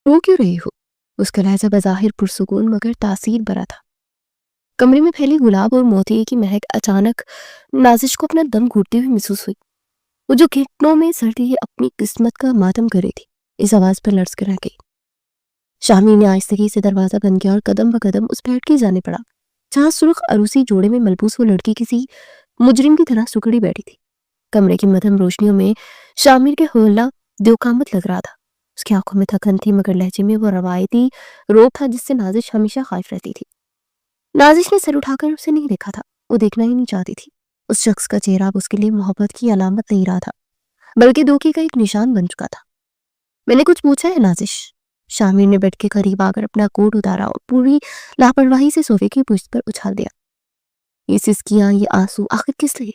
रो क्यों रही हो? उसका लहजा बज़ाहिर पुरसुकून मगर तासीर भरा था। कमरे में फैली गुलाब और मोतिये की महक अचानक नाजिश को अपना दम घुटते हुए महसूस हुई। वो जो घुटनों में सड़ती अपनी किस्मत का मातम कर रही थी, इस आवाज पर लर्ज कर रह गई। शामी ने आहिस्तगी से दरवाजा बंद किया और कदम ब कदम उस पर हटके जाने पड़ा, जहां सुर्ख अरूसी जोड़े में मलबूस वो लड़की किसी मुजरिम की तरह सुकड़ी बैठी थी। कमरे की मध्यम रोशनियों में शामिर के होला द्योकामत लग रहा था। उसकी आंखों में थकन थी मगर लहजे में वो रवायती रोब था जिससे नाजिश हमेशा खौफ रहती थी। नाजिश ने सर उठाकर उसे नहीं देखा था, वो देखना ही नहीं चाहती थी। उस शख्स का चेहरा अब उसके लिए मोहब्बत की अलामत नहीं रहा था, बल्कि धोखे का एक निशान बन चुका था। मैंने कुछ पूछा है नाजिश? शामिर ने बेड के करीब आकर अपना कोट उतारा और पूरी लापरवाही से सोफे की पुश्त पर उछाल दिया। ये सिसकियां, ये आंसू, आखिर किस लिए?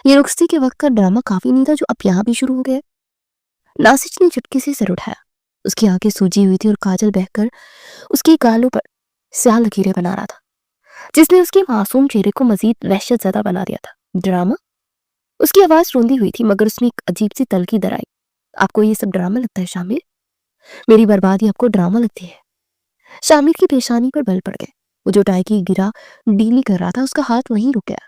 ये रुखसती के वक्त का ड्रामा काफी नहीं था जो अब यहाँ भी शुरू हो गया? नाजिश ने झटके से सर उठाया। उसकी आंखें सूजी हुई थी और काजल बहकर उसके गालों पर स्याह लकीरें बना रहा था, जिसने उसके मासूम चेहरे को मजीद वहशत ज़दा बना दिया था। ड्रामा? उसकी आवाज रोंदी हुई थी मगर उसमें एक अजीब सी तलखी दर आई। आपको ये सब ड्रामा लगता है शामिर? मेरी बर्बादी आपको ड्रामा लगती है? शामिर की पेशानी पर बल पड़ गए। वो जो टाई की गिरा डीली कर रहा था, उसका हाथ वहीं रुक गया।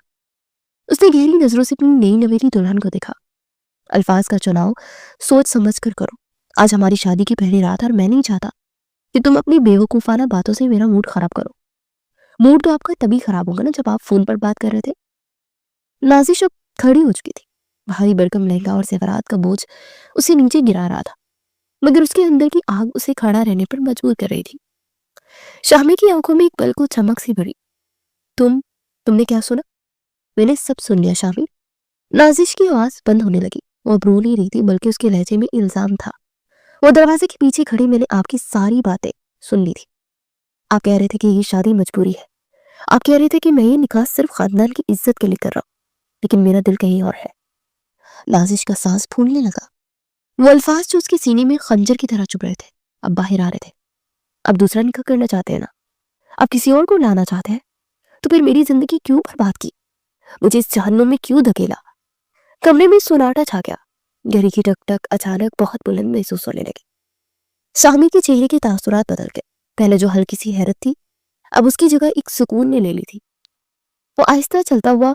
उसने गहरी नजरों से अपनी नई नवेली दुल्हन को देखा। अल्फाज का चुनाव सोच समझ कर करो। आज हमारी शादी की पहली रात है और मैं नहीं चाहता कि तुम अपनी बेवकूफाना बातों से मेरा मूड खराब करो। मूड तो आपका तभी खराब होगा ना जब आप फोन पर बात कर रहे थे। नाजिश अब खड़ी हो चुकी थी। भारी भरकम लहंगा और ज़ेवरात का बोझ उसे नीचे गिरा रहा था, मगर उसके अंदर की आग उसे खड़ा रहने पर मजबूर कर रही थी। शामी की आंखों में एक पल को चमक सी भरी। तुमने क्या सुना? मैंने सब सुन लिया शामी। नाजिश की आवाज बंद होने लगी। वो अब रो नहीं रही थी, बल्कि उसके लहजे में इल्जाम था। वो दरवाजे के पीछे खड़ी, मैंने आपकी सारी बातें सुन ली थी। आप कह रहे थे कि ये शादी मजबूरी है। आप कह रहे थे कि मैं ये निकाह सिर्फ खानदान की इज्जत के लिए कर रहा हूँ, लेकिन मेरा दिल कहीं और है। नाजिश का सांस फूलने लगा। वो अल्फाज जो उसके सीने में खंजर की तरह चुभ रहे थे, अब बाहर आ रहे थे। अब दूसरा निकाह करना चाहते हैं ना? अब किसी और को लाना चाहते हैं? तो फिर मेरी जिंदगी क्यों बर्बाद की? मुझे इस जहन्नुम में क्यों धकेला? कमरे में सन्नाटा छा गया। घड़ी की टक टक अचानक बहुत बुलंद महसूस होने लगी। शामी के चेहरे के तासुरात बदल गए। पहले जो हल्की सी हैरत थी, अब उसकी जगह एक सुकून ने ले ली थी। वो आहिस्ता चलता हुआ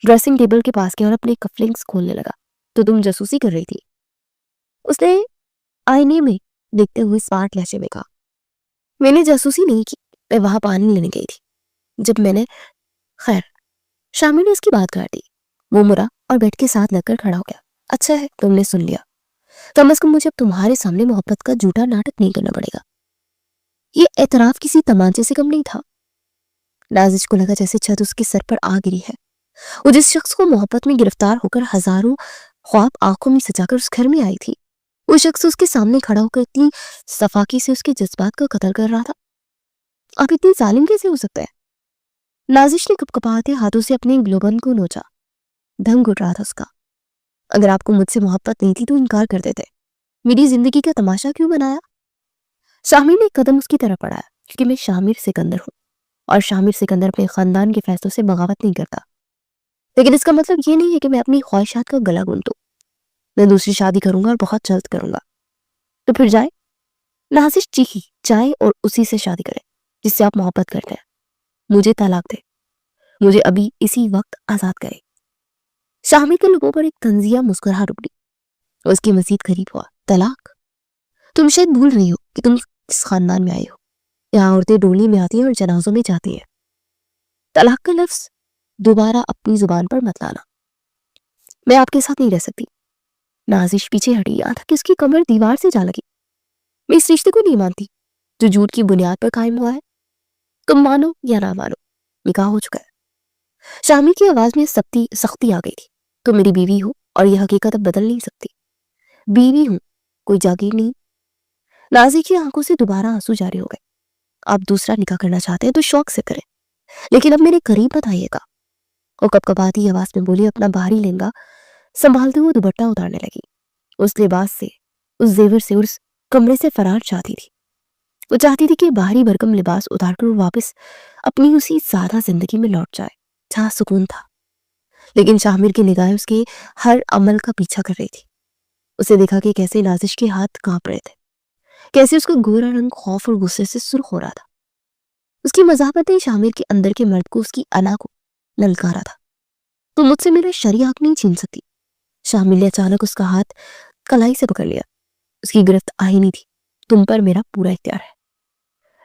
ड्रेसिंग टेबल के पास गया और अपने कफलिंग्स खोलने लगा। तो तुम जासूसी कर रही थी? उसने आईने में देखते हुए स्मार्ट लहजे में कहा। मैंने जासूसी नहीं की, मैं वहां पानी लेने गई थी। जब मैंने खैर, शामी ने उसकी बात काट दी। वो मुड़ा और बेड के साथ लगकर खड़ा हो गया। अच्छा है, तुमने सुन लिया। कम अज कम मुझे अब तुम्हारे सामने मोहब्बत का झूठा नाटक नहीं करना पड़ेगा। ये एतराफ किसी तमांचे से कम नहीं था। नाजिश को लगा जैसे छत उसके सर पर आ गिरी है। वो जिस शख्स को मोहब्बत में गिरफ्तार होकर हजारों ख्वाब आंखों में सजाकर उस घर में आई थी, वो शख्स उसके सामने खड़ा होकर इतनी सफाकी से उसके जज्बात का कत्ल कर रहा था। आप इतनी जालिम कैसे हो सकता है? नाजिश ने कपकपाते हाथों से अपने ग्लोबन को नोचा। दम घुट रहा था उसका। अगर आपको मुझसे मोहब्बत नहीं थी तो इनकार कर देते। मेरी जिंदगी का तमाशा क्यों बनाया? शामिर ने एक कदम उसकी तरफ बढ़ाया, क्योंकि मैं शामिर सिकंदर हूँ और शामिर सिकंदर अपने खानदान के फैसलों से बगावत नहीं करता। लेकिन इसका मतलब ये नहीं है कि मैं अपनी ख्वाहिशात का गला घूंट दूं। मैं दूसरी शादी करूंगा और बहुत जल्द करूंगा। तो फिर जाए? नाजिश चीखी, जाए और उसी से शादी करें जिससे आप मोहब्बत करते हैं। मुझे तलाक दे, मुझे अभी इसी वक्त आजाद करे। शामिर के लोगों पर एक तंजिया मुस्कुराहट उभरी। उसके मजीद करीब हुआ। तलाक? तुम शायद भूल रही हो कि तुम किस खानदान में आई हो। यहाँ औरतें डोली में आती हैं और जनाजों में जाती हैं। तलाक का लफ्ज दोबारा अपनी जुबान पर मत लाना। मैं आपके साथ नहीं रह सकती। नाजिश पीछे हटी, यहाँ तक कि उसकी कमर दीवार से जा लगी। मैं इस रिश्ते को नहीं मानती जो झूठ की बुनियाद पर कायम हुआ है। तुम मानो या ना मानो, निकाह हो चुका है। शामी की आवाज में सख्ती आ गई थी। तुम मेरी बीवी हो और यह हकीकत अब बदल नहीं सकती। बीवी हूं, कोई जागीर नहीं। नाजी की आंखों से दोबारा आंसू जारी हो गए। आप दूसरा निकाह करना चाहते हैं तो शौक से करें, लेकिन अब मेरे करीब मत आइएगा। वो कपकपाती आवाज में बोली, अपना बाहरी लहंगा संभालते हुए दुपट्टा उतारने लगी। उस लिबास से, उस जेवर से उस कमरे से फरार चाहती थी। वो चाहती थी कि बाहरी भरकम लिबास उतारकर वो वापस अपनी उसी सादा जिंदगी में लौट जाए जहां सुकून था। लेकिन शामिर की निगाहें उसके हर अमल का पीछा कर रही थी। उसे देखा कि कैसे नाजिश के हाथ कांप रहे थे। कैसे उसका गोरा रंग खौफ और गुस्से से सुर्ख हो रहा था। उसकी मज़ाहमत ने शामिर के अंदर के मर्द को, उसकी अना को ललकारा था। तो मुझसे मेरा शरी आंख नहीं छीन सकती। शामिर ने अचानक उसका हाथ कलाई से पकड़ लिया। उसकी गिरफ्त आई नहीं थी। तुम पर मेरा पूरा इख्तियार है।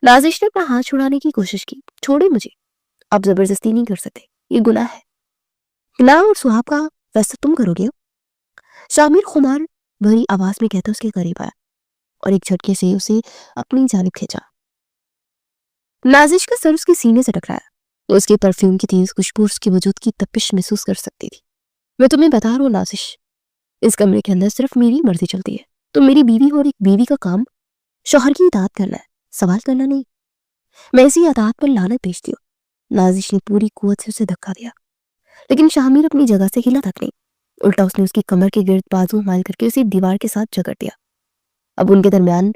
नाजिश ने अपना हाथ छुड़ाने की कोशिश की। छोड़े मुझे, आप जबरदस्ती नहीं कर सकते, ये गुनाह है। गुनाह और सुहाब का फैसला तुम करोगे। शामिर खुमार भरी आवाज में कहता उसके करीब आया और एक झटके से उसे अपनी जानिब खींचा। नाजिश का सर उसके सीने से टकराया। वो उसके परफ्यूम की तेज खुशबू, उसके वजूद की तपिश महसूस कर सकती थी। मैं तुम्हें बता रहा हूँ नाजिश, इस कमरे के अंदर सिर्फ मेरी मर्जी चलती है। तुम मेरी बीवी हो और एक बीवी का काम शौहर की इताअत करना है, सवाल करना नहीं। मैं इसी अतात पर लानत भेजती हूँ। नाजिश ने पूरी कुव्वत से उसे धक्का दिया, लेकिन शामिर अपनी जगह से हिला तक नहीं। उल्टा उसने उसकी कमर के गिर्द बाजू माल करके उसे दीवार के साथ जकड़ दिया। अब उनके दरमियान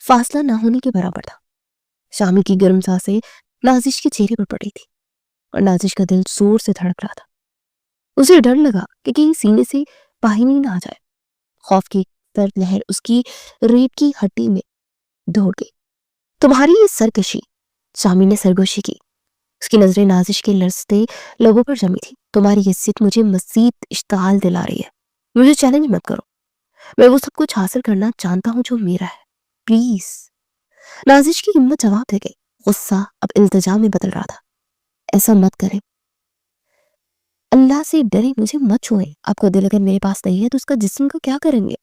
फासला ना होने के बराबर था। शामिर की गर्म सांसें नाजिश के चेहरे पर पड़ी थी और नाजिश का दिल जोर से धड़क रहा था। उसे डर लगा कि कहीं सीने से पाहिनी ना आ जाए। खौफ की सर्द लहर उसकी रीढ़ की हड्डी में दौड़ गई। तुम्हारी ये सरकशी, शामिर ने सरगोशी की। उसकी नजरें नाजिश के लरसते लबों पर जमी थी। तुम्हारी हिस्सियत मुझे मजीद इश्ताल दिला रही है। मुझे चैलेंज मत करो। मैं वो सब कुछ हासिल करना जानता हूं जो मेरा है। प्लीज। नाजिश की हिम्मत जवाब दे गई। गुस्सा अब इल्तिजा में बदल रहा था। ऐसा मत करें, अल्लाह से डरे, मुझे मत छुए। आपका दिल अगर मेरे पास नहीं है तो उसका जिस्म का क्या करेंगे।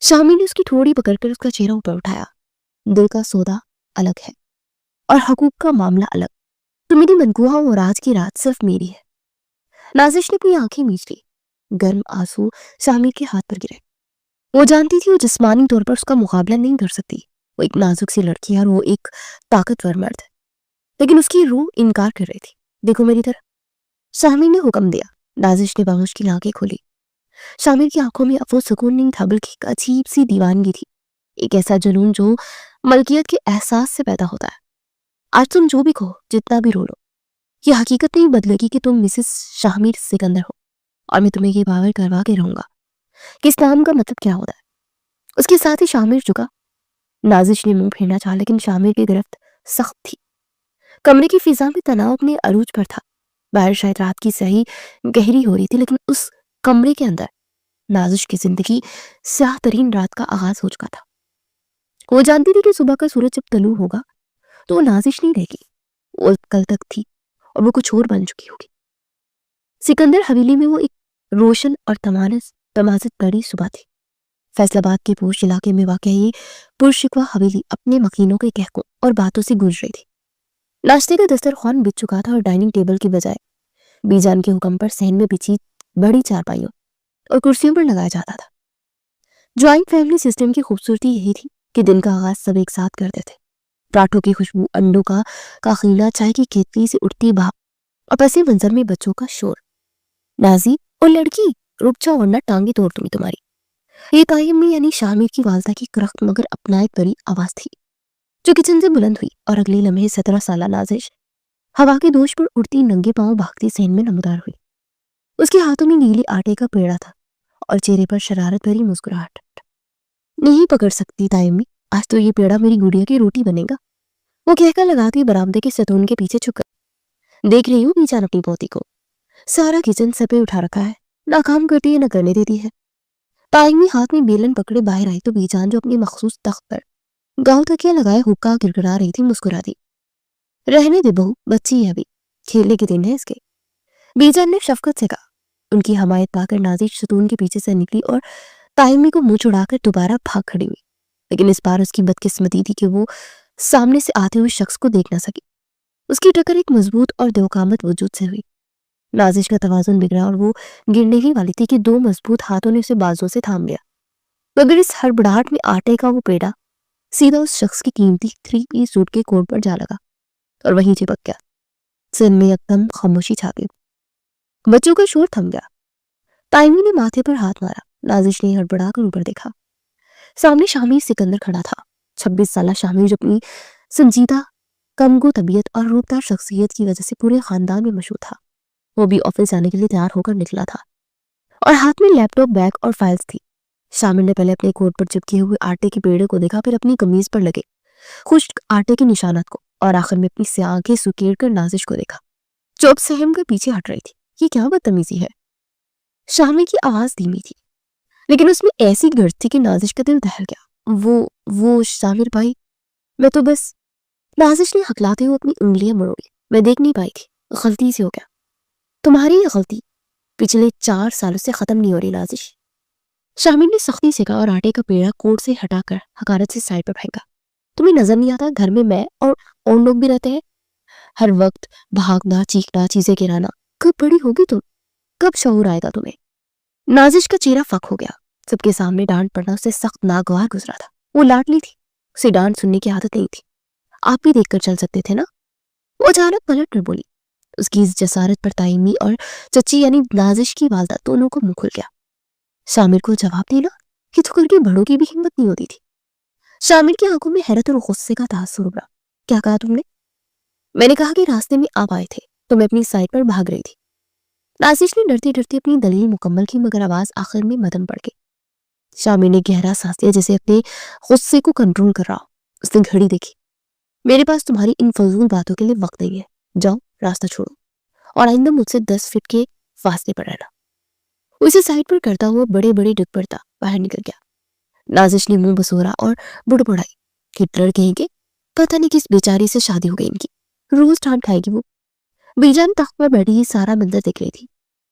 शामिर ने उसकी ठोड़ी पकड़कर उसका चेहरा ऊपर उठाया। दिल का सौदा अलग है और हकूक का मामला अलग। तो मेरी मनगुआ और आज की रात सिर्फ मेरी है। नाजिश ने अपनी आंखें मीच ली। गर्म आंसू शामिर के हाथ पर गिरे। वो जानती थी वो जिस्मानी तौर पर उसका मुकाबला नहीं कर सकती। वो एक नाजुक सी लड़की है और वो एक ताकतवर मर्द है, लेकिन उसकी रूह इनकार कर रही थी। देखो मेरी तरफ, शामिर ने हुक्म दिया। नाजिश ने बामुश की आंखें खोली। शामिर की आंखों में अब वो सुकून नहीं था, बल्कि एक अजीब सी दीवानगी थी। एक ऐसा जुनून जो मलकियत के एहसास से पैदा होता है। आज तुम जो भी कहो, जितना भी रो लो, ये हकीकत नहीं बदलेगी कि तुम मिसेस शामिर सिकंदर हो, और मैं तुम्हें ये बावर करवा के रहूंगा कि इस्लाम का मतलब क्या होता है। उसके साथ ही शामिर झुका। नाजिश ने मुंह फेरना चाहा, लेकिन शामिर की गिरफ्त सख्त थी। कमरे की फिजा में तनाव अपने अरूज पर था। बाहर शायद रात की सही गहरी हो रही थी, लेकिन उस कमरे के अंदर नाजिश की जिंदगी स्याह तरीन रात का आगाज हो चुका था। वो जानती थी कि सुबह का सूरज जब तलू होगा तो वो नाजिश नहीं रहेगी। वो कल तक थी और वो कुछ और बन चुकी होगी। सिकंदर हवेली में वो एक रोशन और तमाजत बड़ी सुबह थी। फैसलाबाद के पूछ इलाके में वाक़ ये पुरशिकवा हवेली अपने मकीनों के कहकों और बातों से गुजर रही थी। नाश्ते का दस्तरखान बिछ चुका था और डाइनिंग टेबल की बजाय बीजान के हुक्म पर सहन में बिछी बड़ी चारपाइयों और कुर्सियों पर लगाया जाता था। ज्वाइंट फैमिली सिस्टम की खूबसूरती यही थी कि दिन का आगाज सब एक साथ करते थे। पराठों की खुशबू, अंडों का काखीना, चाय की केतली से उठती भाप और पसी मंजर में बच्चों का शोर। नाजी और लड़की, रुक जाओ वरना टांगे तोड़ दूंगी तुम्हारी। ये तायम में यानी शामिर की वालदा की करख्त मगर अपनायत भरी आवाज थी जो किचन से बुलंद हुई, और अगले लम्हे 17 साला नाजिश हवा के दोष पर उड़ती नंगे पांव भागती सेन में नमदार हुई। उसके हाथों में नीली आटे का पेड़ा था और चेहरे पर शरारत भरी मुस्कुराहट। नहीं पकड़ सकती तायमी, आज तो ये पेड़ा मेरी गुड़िया की रोटी बनेगा, वो कहकर लगाती बरामदे के सतून के पीछे छुपकर। देख रही हूँ बीजान अपनी पोती को, सारा किचन सर पे उठा रखा है, ना काम करती है ना करने देती है। तायमी हाथ में बेलन पकड़े बाहर आई तो बीजान जो अपनी मखसूस तख्त पर गाँव तकिया लगाए हुक्का गिड़गिड़ा रही थी मुस्कुरा दी। रहने दे बहू, बच्ची है अभी, खेलने के दिन है इसके, बीजान ने शफकत से कहा। उनकी हमायत पाकर नाजिश सतून के पीछे से निकली और तायमी को मुंह छुड़ाकर दोबारा भाग खड़ी हुई। लेकिन इस बार उसकी बदकिस्मती थी कि वो सामने से आते हुए शख्स को देख न सकी। उसकी टक्कर एक मजबूत और देवकामत वजूद से हुई। नाजिश का तवाजुन बिगड़ा और वो गिरने ही वाली थी कि दो मजबूत हाथों ने उसे बाजों से थाम लिया। मगर इस हड़बड़ाहट में आटे का वो पेड़ा सीधा उस शख्स की कीमती 3 पीस सूट के कोट पर जा लगा और वहीं चिपक गया। सिर में एकदम खामोशी छा गई। बच्चों का शोर थम गया। तायमी ने माथे पर हाथ मारा। नाजिश ने हड़बड़ा कर ऊपर देखा। सामने शामिर सिकंदर खड़ा था। 26 साला शामिर जो अपनी संजीदा कमगो तबीयत और रूपदार शख्सियत की वजह से पूरे खानदान में मशहूर था। वो भी ऑफिस जाने के लिए तैयार होकर निकला था और हाथ में लैपटॉप, बैग और फाइल्स थी। शामिर ने पहले अपने कोट पर चिपके हुए आटे के पेड़े को देखा, फिर अपनी कमीज पर लगे खुश्क आटे के निशानात को, और आखिर में अपनी स्याह आंखें सुकेड़ कर नाजिश को देखा जो अब सहम कर पीछे हट रही थी। ये क्या बदतमीजी है? शामिर की आवाज धीमी थी, लेकिन उसमें ऐसी गर्ज थी कि नाजिश का दिल दहल गया। वो शामिर भाई, मैं तो बस। नाजिश ने हकलाते हुए अपनी उंगलियां मरोड़ी। मैं देख नहीं पाई थी, गलती से हो गया। तुम्हारी ये गलती पिछले 4 सालों से खत्म नहीं हो रही नाजिश। शामिर ने सख्ती से कहा और आटे का पेड़ा कोट से हटाकर हकारत से साइड पर फेंका। तुम्हें नजर नहीं आता घर में मैं और लोग भी रहते हैं? हर वक्त भागना, चीखना, चीजें गिराना। कब बड़ी होगी तुम? कब शऊर आएगा तुम्हें? नाजिश का चेहरा फक हो गया। सबके सामने डांट पड़ना उससे सख्त नागवार गुजरा था। वो लाडली थी, उसे डांट सुनने की आदत नहीं थी। आप भी देखकर चल सकते थे ना। वो अचानक पलट कर बोली। उसकी इस जसारत पर ताइमी और चची यानी नाजिश की वालदा दोनों को मुंह खुल गया। शामिर को जवाब देना, ये तो करके बड़ों की भी हिम्मत नहीं होती थी। शामिर की आंखों में हैरत और गुस्से का तासुर उभरा। क्या कहा तुमने? मैंने कहा कि रास्ते में आप आए थे तो मैं अपनी साइड पर भाग रही थी। नाजिश ने डरते डरते अपनी दलील मुकम्मल की, मगर आवाज आखिर में मदम पड़ गई। शामिर ने गहरा सांस लिया, जैसे अपने गुस्से को कंट्रोल कर रहा हो। उसने घड़ी देखी। मेरे पास तुम्हारी इन फजूल बातों के लिए वक्त नहीं है। जाओ, रास्ता छोड़ो और आइंदा मुझसे 10 फीट के फासले पर रहना। उसे साइड पर करता हुआ बड़े बड़े डिग पड़ता बाहर निकल गया। नाजिश ने मुंह बसोरा और बुड़बुड़ाई। हिटलर कहेंगे, पता नहीं किस बेचारी से शादी हो गई इनकी, रोज डांट खाएगी वो। बीजान तख्त पर बैठी ही सारा मंजर देख रही थी।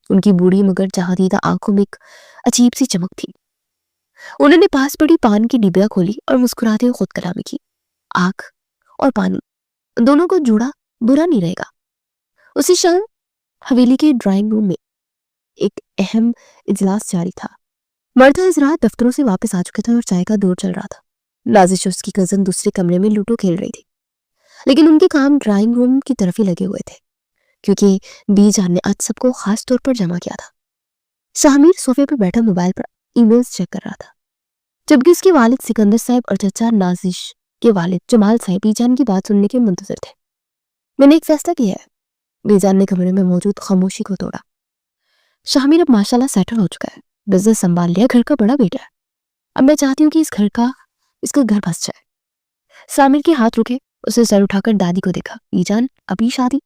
उनकी बूढ़ी मगर जहादीदा आंखों में एक अजीब सी चमक थी। उन्होंने पास पड़ी पान की डिबिया खोली और मुस्कुराते हुए खुद कलामी की। आग और पानी दोनों को जुड़ा बुरा नहीं रहेगा। उसी शाम हवेली के ड्राइंग रूम में एक अहम इजलास जारी था। मर्द हजरात दफ्तरों से वापस आ चुके थे और चाय का दौर चल रहा था। नाजिश और उसकी कजन दूसरे कमरे में लूडो खेल रही थी, लेकिन उनके काम ड्राइंग रूम की तरफ ही लगे हुए थे, क्योंकि बीजान ने आज सबको खास तौर पर जमा किया था। शामिर सोफे पर बैठा मोबाइल पर ईमेल्स चेक कर रहा था, जबकि उसके वालिद सिकंदर साहब और चचा नाजिश के वालिद जमाल साहब बीजान की बात सुनने के मुंतजर थे। मैंने एक फैसला किया है। बीजान ने कमरे में मौजूद खामोशी को तोड़ा। शामिर अब माशाल्लाह सेटल हो चुका है, बिजनेस संभाल लिया, घर का बड़ा बेटा है। अब मैं चाहती हूँ कि इसका घर बस जाए। शामिर के हाथ रुके। उसे सर उठाकर दादी को देखा। बीजान, अभी शादी?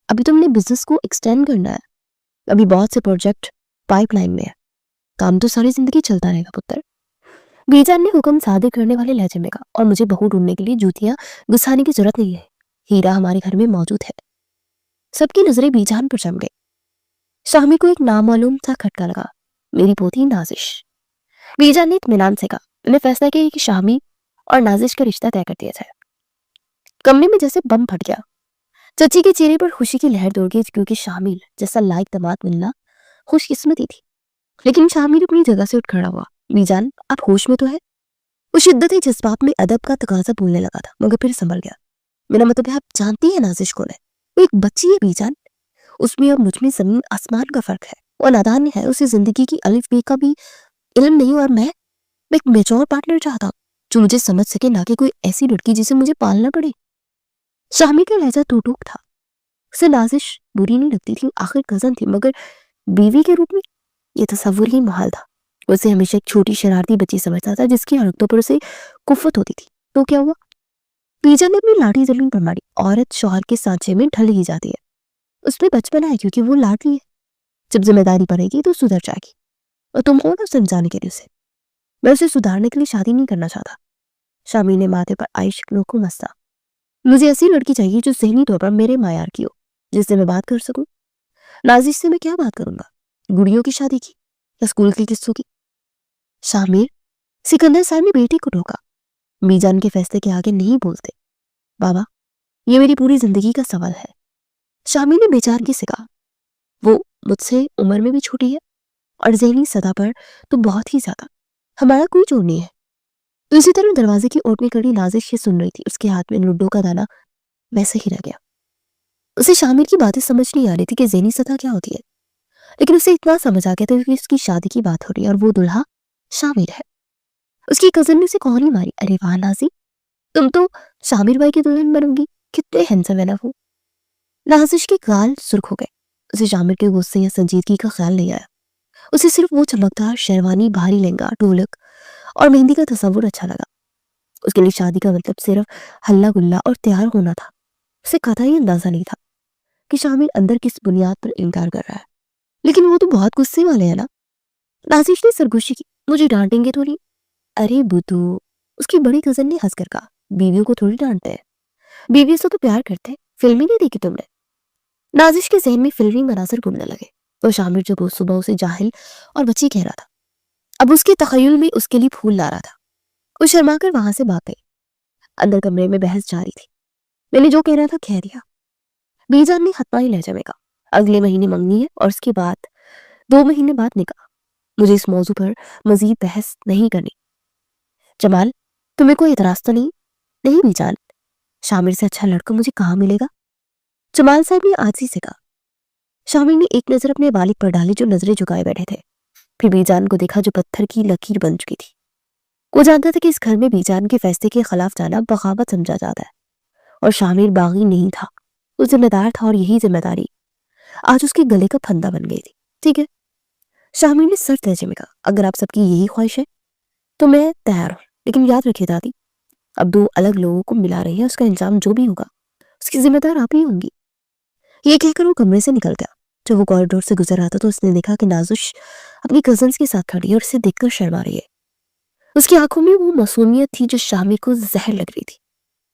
अभी तुमने बिजनेस को एक्सटेंड करना है। अभी बहुत से प्रोजेक्ट पाइपलाइन में है। काम तो सारी जिंदगी चलता रहेगा पुत्र। बीजान ने हुक्म सादे करने वाले लहजे में कहा, और मुझे बहू ढूंढने के लिए जूतियां घुसाने की जरूरत नहीं है। हीरा हमारे घर में मौजूद है। सबकी नजरें बीजान पर जम गई। शामिर को एक नामालूम सा खटका लगा। मेरी पोती नाजिश। बीजान ने इत्मीनान से कहा, मैंने फैसला किया कि शामिर और नाजिश का रिश्ता तय कर दिया जाए। कमरे में जैसे बम फट गया। चची के चेहरे पर खुशी की लहर दौड़ गई, क्योंकि शामिर जैसा लायक दामाद मिलना खुशकिस्मती थी। लेकिन शामिर अपनी जगह से उठ खड़ा हुआ। बीजान, आप होश में तो है? वो शिद्दत जज्बात में अदब का तकाजा बोलने लगा था, मगर फिर संभल गया। मेरा मतलब है, आप जानती है नाजिश कौन है? वो एक बच्ची है बीजान। उसमें और मुझ में जमीन आसमान का फर्क है। वो नादान है, उसे जिंदगी की अलिफ बे का भी इल्म नहीं। और मैं एक मेच्योर पार्टनर चाहता हूँ जो मुझे समझ सके, ना कि कोई ऐसी लड़की जिसे मुझे पालना पड़े। शामिर का लहजा टूटूक था। उसे नाजिश बुरी नहीं लगती थी, आखिर कजन थी, मगर बीवी के रूप में ये तस्वुर ही मुहाल था। उसे हमेशा एक छोटी शरारती बच्ची समझता था, जिसकी हरकतों पर उसे कुफ्फत होती थी। तो क्या हुआ? पीजा ने अपनी लाठी जमीन पर मारी। औरत शौहर के सांचे में ढल ही जाती है। उसमें बचपना है, क्योंकि वो लाडली है। जब जिम्मेदारी पड़ेगी तो सुधर जाएगी। और तुम हो ना समझाने के लिए उसे। मैं उसे सुधारने के लिए शादी नहीं करना चाहता। शामी ने माथे पर आई शिकनों को मसा। मुझे ऐसी लड़की चाहिए जो ज़हनी तौर पर मेरे मायार की हो, जिससे मैं बात कर सकूं। नाजिश से मैं क्या बात करूंगा? गुड़ियों की शादी की या स्कूल के किस्सों की? शामिर, सिकंदर साहब ने बेटी को टोका। मीजान के फैसले के आगे नहीं बोलते। बाबा, ये मेरी पूरी जिंदगी का सवाल है। शामिर ने बेचारगी से कहा। वो मुझसे उम्र में भी छोटी है और ज़हनी सतह पर तो बहुत ही ज्यादा। हमारा कोई जोड़ नहीं है। तो इसी तरह दरवाजे की ओट में खड़ी नाजिश ये सुन रही थी। उसके हाथ में लुड्डो का दाना वैसे ही रह गया। उसे शामिर की बातें समझ नहीं आ रही थी कि ज़हनी सतह क्या होती है, लेकिन उसे इतना समझ आ गया था कि उसकी शादी की बात हो रही है और वो दुल्हा शामिर है। उसकी कजन ने उसे कौन ही मारी। अरे वाह नाजी, तुम तो शामिर भाई की दुल्हन बनोगी। कितने हैंडसम है ना वो। नाजिश के गाल सुर्ख हो गए। उसे शामिर के गुस्से या संजीदगी का ख्याल नहीं आया। उसे सिर्फ वो चमकदार शेरवानी, भारी लहंगा, ढोलक और मेहंदी का तस्वुर अच्छा लगा। उसके लिए शादी का मतलब सिर्फ हल्ला गुल्ला और तैयार होना था। उसे कतई अंदाजा नहीं था कि शामिर अंदर किस बुनियाद पर इनकार कर रहा है। लेकिन वो तो बहुत गुस्से वाले है ना। नाजिश ने सरगोशी की, मुझे डांटेंगे तो नहीं? अरे बुद्धू, उसकी बड़ी कजन ने हंस कर कहा, बीवियों को थोड़ी डांटते हैं, बीवियों से तो प्यार करते हैं। फिल्मी नहीं देखी तुमने? नाजिश के जहन में फिल्मी मनासर घूमने लगे। तो शामिर जो रोज सुबह उसे जाहिल और बच्ची कह रहा था, अब उसके तखय्युल में उसके लिए फूल ला रहा था। वो शर्मा कर वहां से भाग गई। अंदर कमरे में बहस जारी थी। मैंने जो कह रहा था कह दिया। बीजान ने हतवाई लहजे में कहा, अगले महीने मंगनी है और उसके बाद 2 महीने बाद निकाह। मुझे इस मौजू पर मजीद बहस नहीं करनी। जमाल, तुम्हें कोई एतराज तो नहीं? नहीं बीजान, शामिर से अच्छा लड़का मुझे कहाँ मिलेगा? जमाल साहब ने आजी से कहा। शामिर ने एक नजर अपने वालिद पर डाली जो नजरें झुकाए बैठे थे, फिर बीजान को देखा जो पत्थर की लकीर बन चुकी थी। वो जानता था कि इस घर में बीजान के फैसले के खिलाफ जाना बगावत समझा जाता है, और शामिर बागी नहीं था, वो जिम्मेदार था, और यही जिम्मेदारी आज उसके गले का फंदा बन गई थी। ठीक है, शामिर ने सर लहजे में कहा, अगर आप सबकी यही ख्वाहिश है तो मैं तैयार हूँ, लेकिन याद रखिए दादी, अब 2 अलग लोगों को मिला रही है, उसका इंजाम जो भी होगा उसकी जिम्मेदार आप ही होंगी। ये कहकर वो कमरे से निकल गया। जब वो कॉरिडोर से गुजर रहा था तो उसने देखा कि नाजुश अपनी कजन्स के साथ खड़ी है और उसे देखकर शर्मा रही है। उसकी आंखों में वो मासूमियत थी जो शामिर को जहर लग रही थी।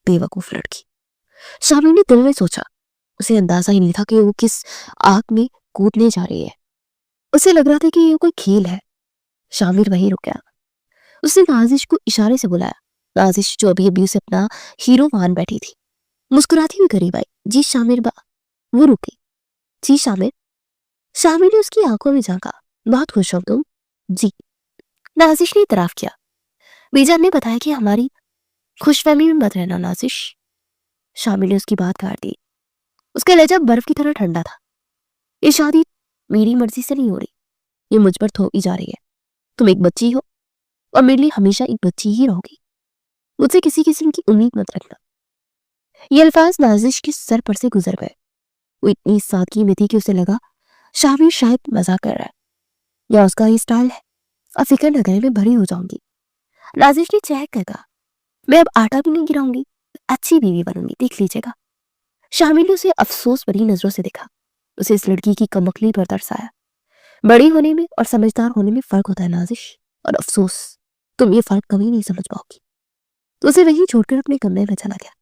बेवकूफ लड़की, शामिर ने दिल में सोचा। उसे अंदाजा ही नहीं था कि वो किस आग में कूदने जा रही है। उसे लग रहा था कि ये कोई खेल है। शामिर वहीं रुक गया। उसने नाजिश को इशारे से बुलाया। नाजिश जो अभी अभी उसे अपना हीरो मान बैठी थी, मुस्कुराती हुई करीब आई। जी शामिर बा। वो रुकी। जी शामिर। शामिर ने उसकी आंखों में झांका। बहुत खुश हो तुम? जी। नाजिश ने इतराफ किया। बीजान ने बताया कि हमारी खुशफहमी में मत रहना नाजिश। शामिर ने उसकी बात काट दी। उसका लहजा बर्फ की तरह ठंडा था। ये शादी मेरी मर्जी से नहीं हो रही, ये मुझ पर थोपी जा रही है। तुम एक बच्ची हो और मेरे लिए हमेशा एक बच्ची ही रहोगी। मुझसे किसी किस्म की उम्मीद मत रखना। ये अल्फाज नाजिश के सर पर से गुजर गए। वो इतनी सादगी में थी कि उसे लगा शामिर शायद मजाक कर रहा है, या उसका ये स्टाइल है। अब फिक्र न करे, मैं भरी हो जाऊंगी। नाजिश ने चहक कर कहा, मैं अब आटा भी नहीं गिराऊंगी, अच्छी बीवी बनूंगी, देख लीजिएगा। शामिर ने उसे अफसोस भरी नजरों से देखा। उसे इस लड़की की कमकली पर तरस आया। बड़ी होने में और समझदार होने में फर्क होता है नाजिश, और अफसोस तुम ये फर्क कभी नहीं समझ पाओगी। तो उसे वहीं छोड़कर अपने कमरे में चला गया।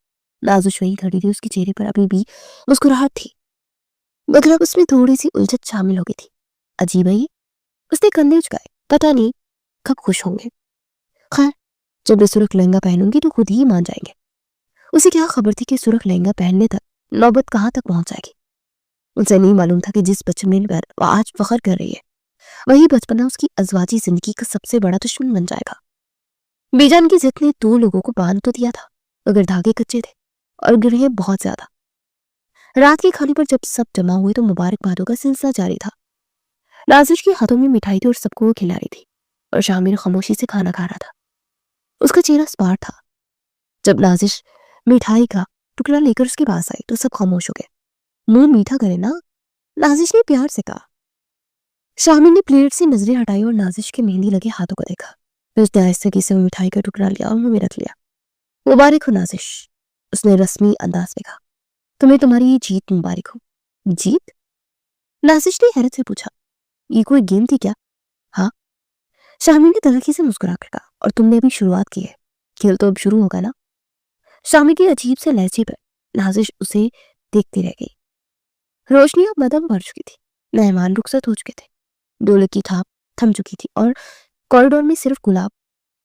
नाजिश वहीं खड़ी थी। उसके चेहरे पर अभी भी मुस्कुराहट थी, मगर अब उसमें थोड़ी सी उलझन शामिल हो गई थी। अजीब है ये। उसने कंधे उचकाए। पता नहीं कब खुश होंगे। खैर, जब मैं सुर्ख लहंगा पहनूंगी तो खुद ही मान जाएंगे। उसे क्या खबर थी कि सुर्ख लहंगा पहनने तक नौबत कहाँ तक पहुंच जाएगी। उसे नहीं मालूम था कि जिस बचपन पर वो आज फख्र कर रही है, वही बचपना उसकी अजवाजी जिंदगी का सबसे बड़ा दुश्मन बन जाएगा। बीजान की जिद ने 2 लोगों को बांध तो दिया था, मगर धागे कच्चे थे और गिरे बहुत ज्यादा। रात के खाने पर जब सब जमा हुए तो मुबारकबादों का सिलसिला जारी था। नाजिश के हाथों में मिठाई थी और सबको वो खिला रही थी, और शामिर खामोशी से खाना खा रहा था। उसका चेहरा स्पार था। जब नाजिश मिठाई का टुकड़ा लेकर उसके पास आई तो सब खामोश हो गए। मुंह मीठा करे ना, नाजिश ने प्यार से कहा। शामिर ने प्लेट से नजरें हटाई और नाजिश के मेहंदी लगे हाथों को देखा। फिर उसने आहिस्ता से मिठाई का टुकड़ा लिया और मुंह में रख लिया। मुबारक हो नाजिश, उसने रस्मी अंदाज में कहा। तुम्हें तुम्हारी ये जीत मुबारक हो। जीत? नाजिश ने हैरत से पूछा, ये कोई गेम थी क्या? हाँ, शामिर ने तलखी से मुस्कुरा कर कहा। और तुमने अभी शुरुआत की है, खेल तो अब शुरू होगा ना। शामिर के अजीब से लहजे पर नाजिश उसे देखती रह गई। रोशनी अब मदम भर चुकी थी। मेहमान रुखसत हो चुके थे। ढोलक की थाप थम चुकी थी और कॉरिडोर में सिर्फ गुलाब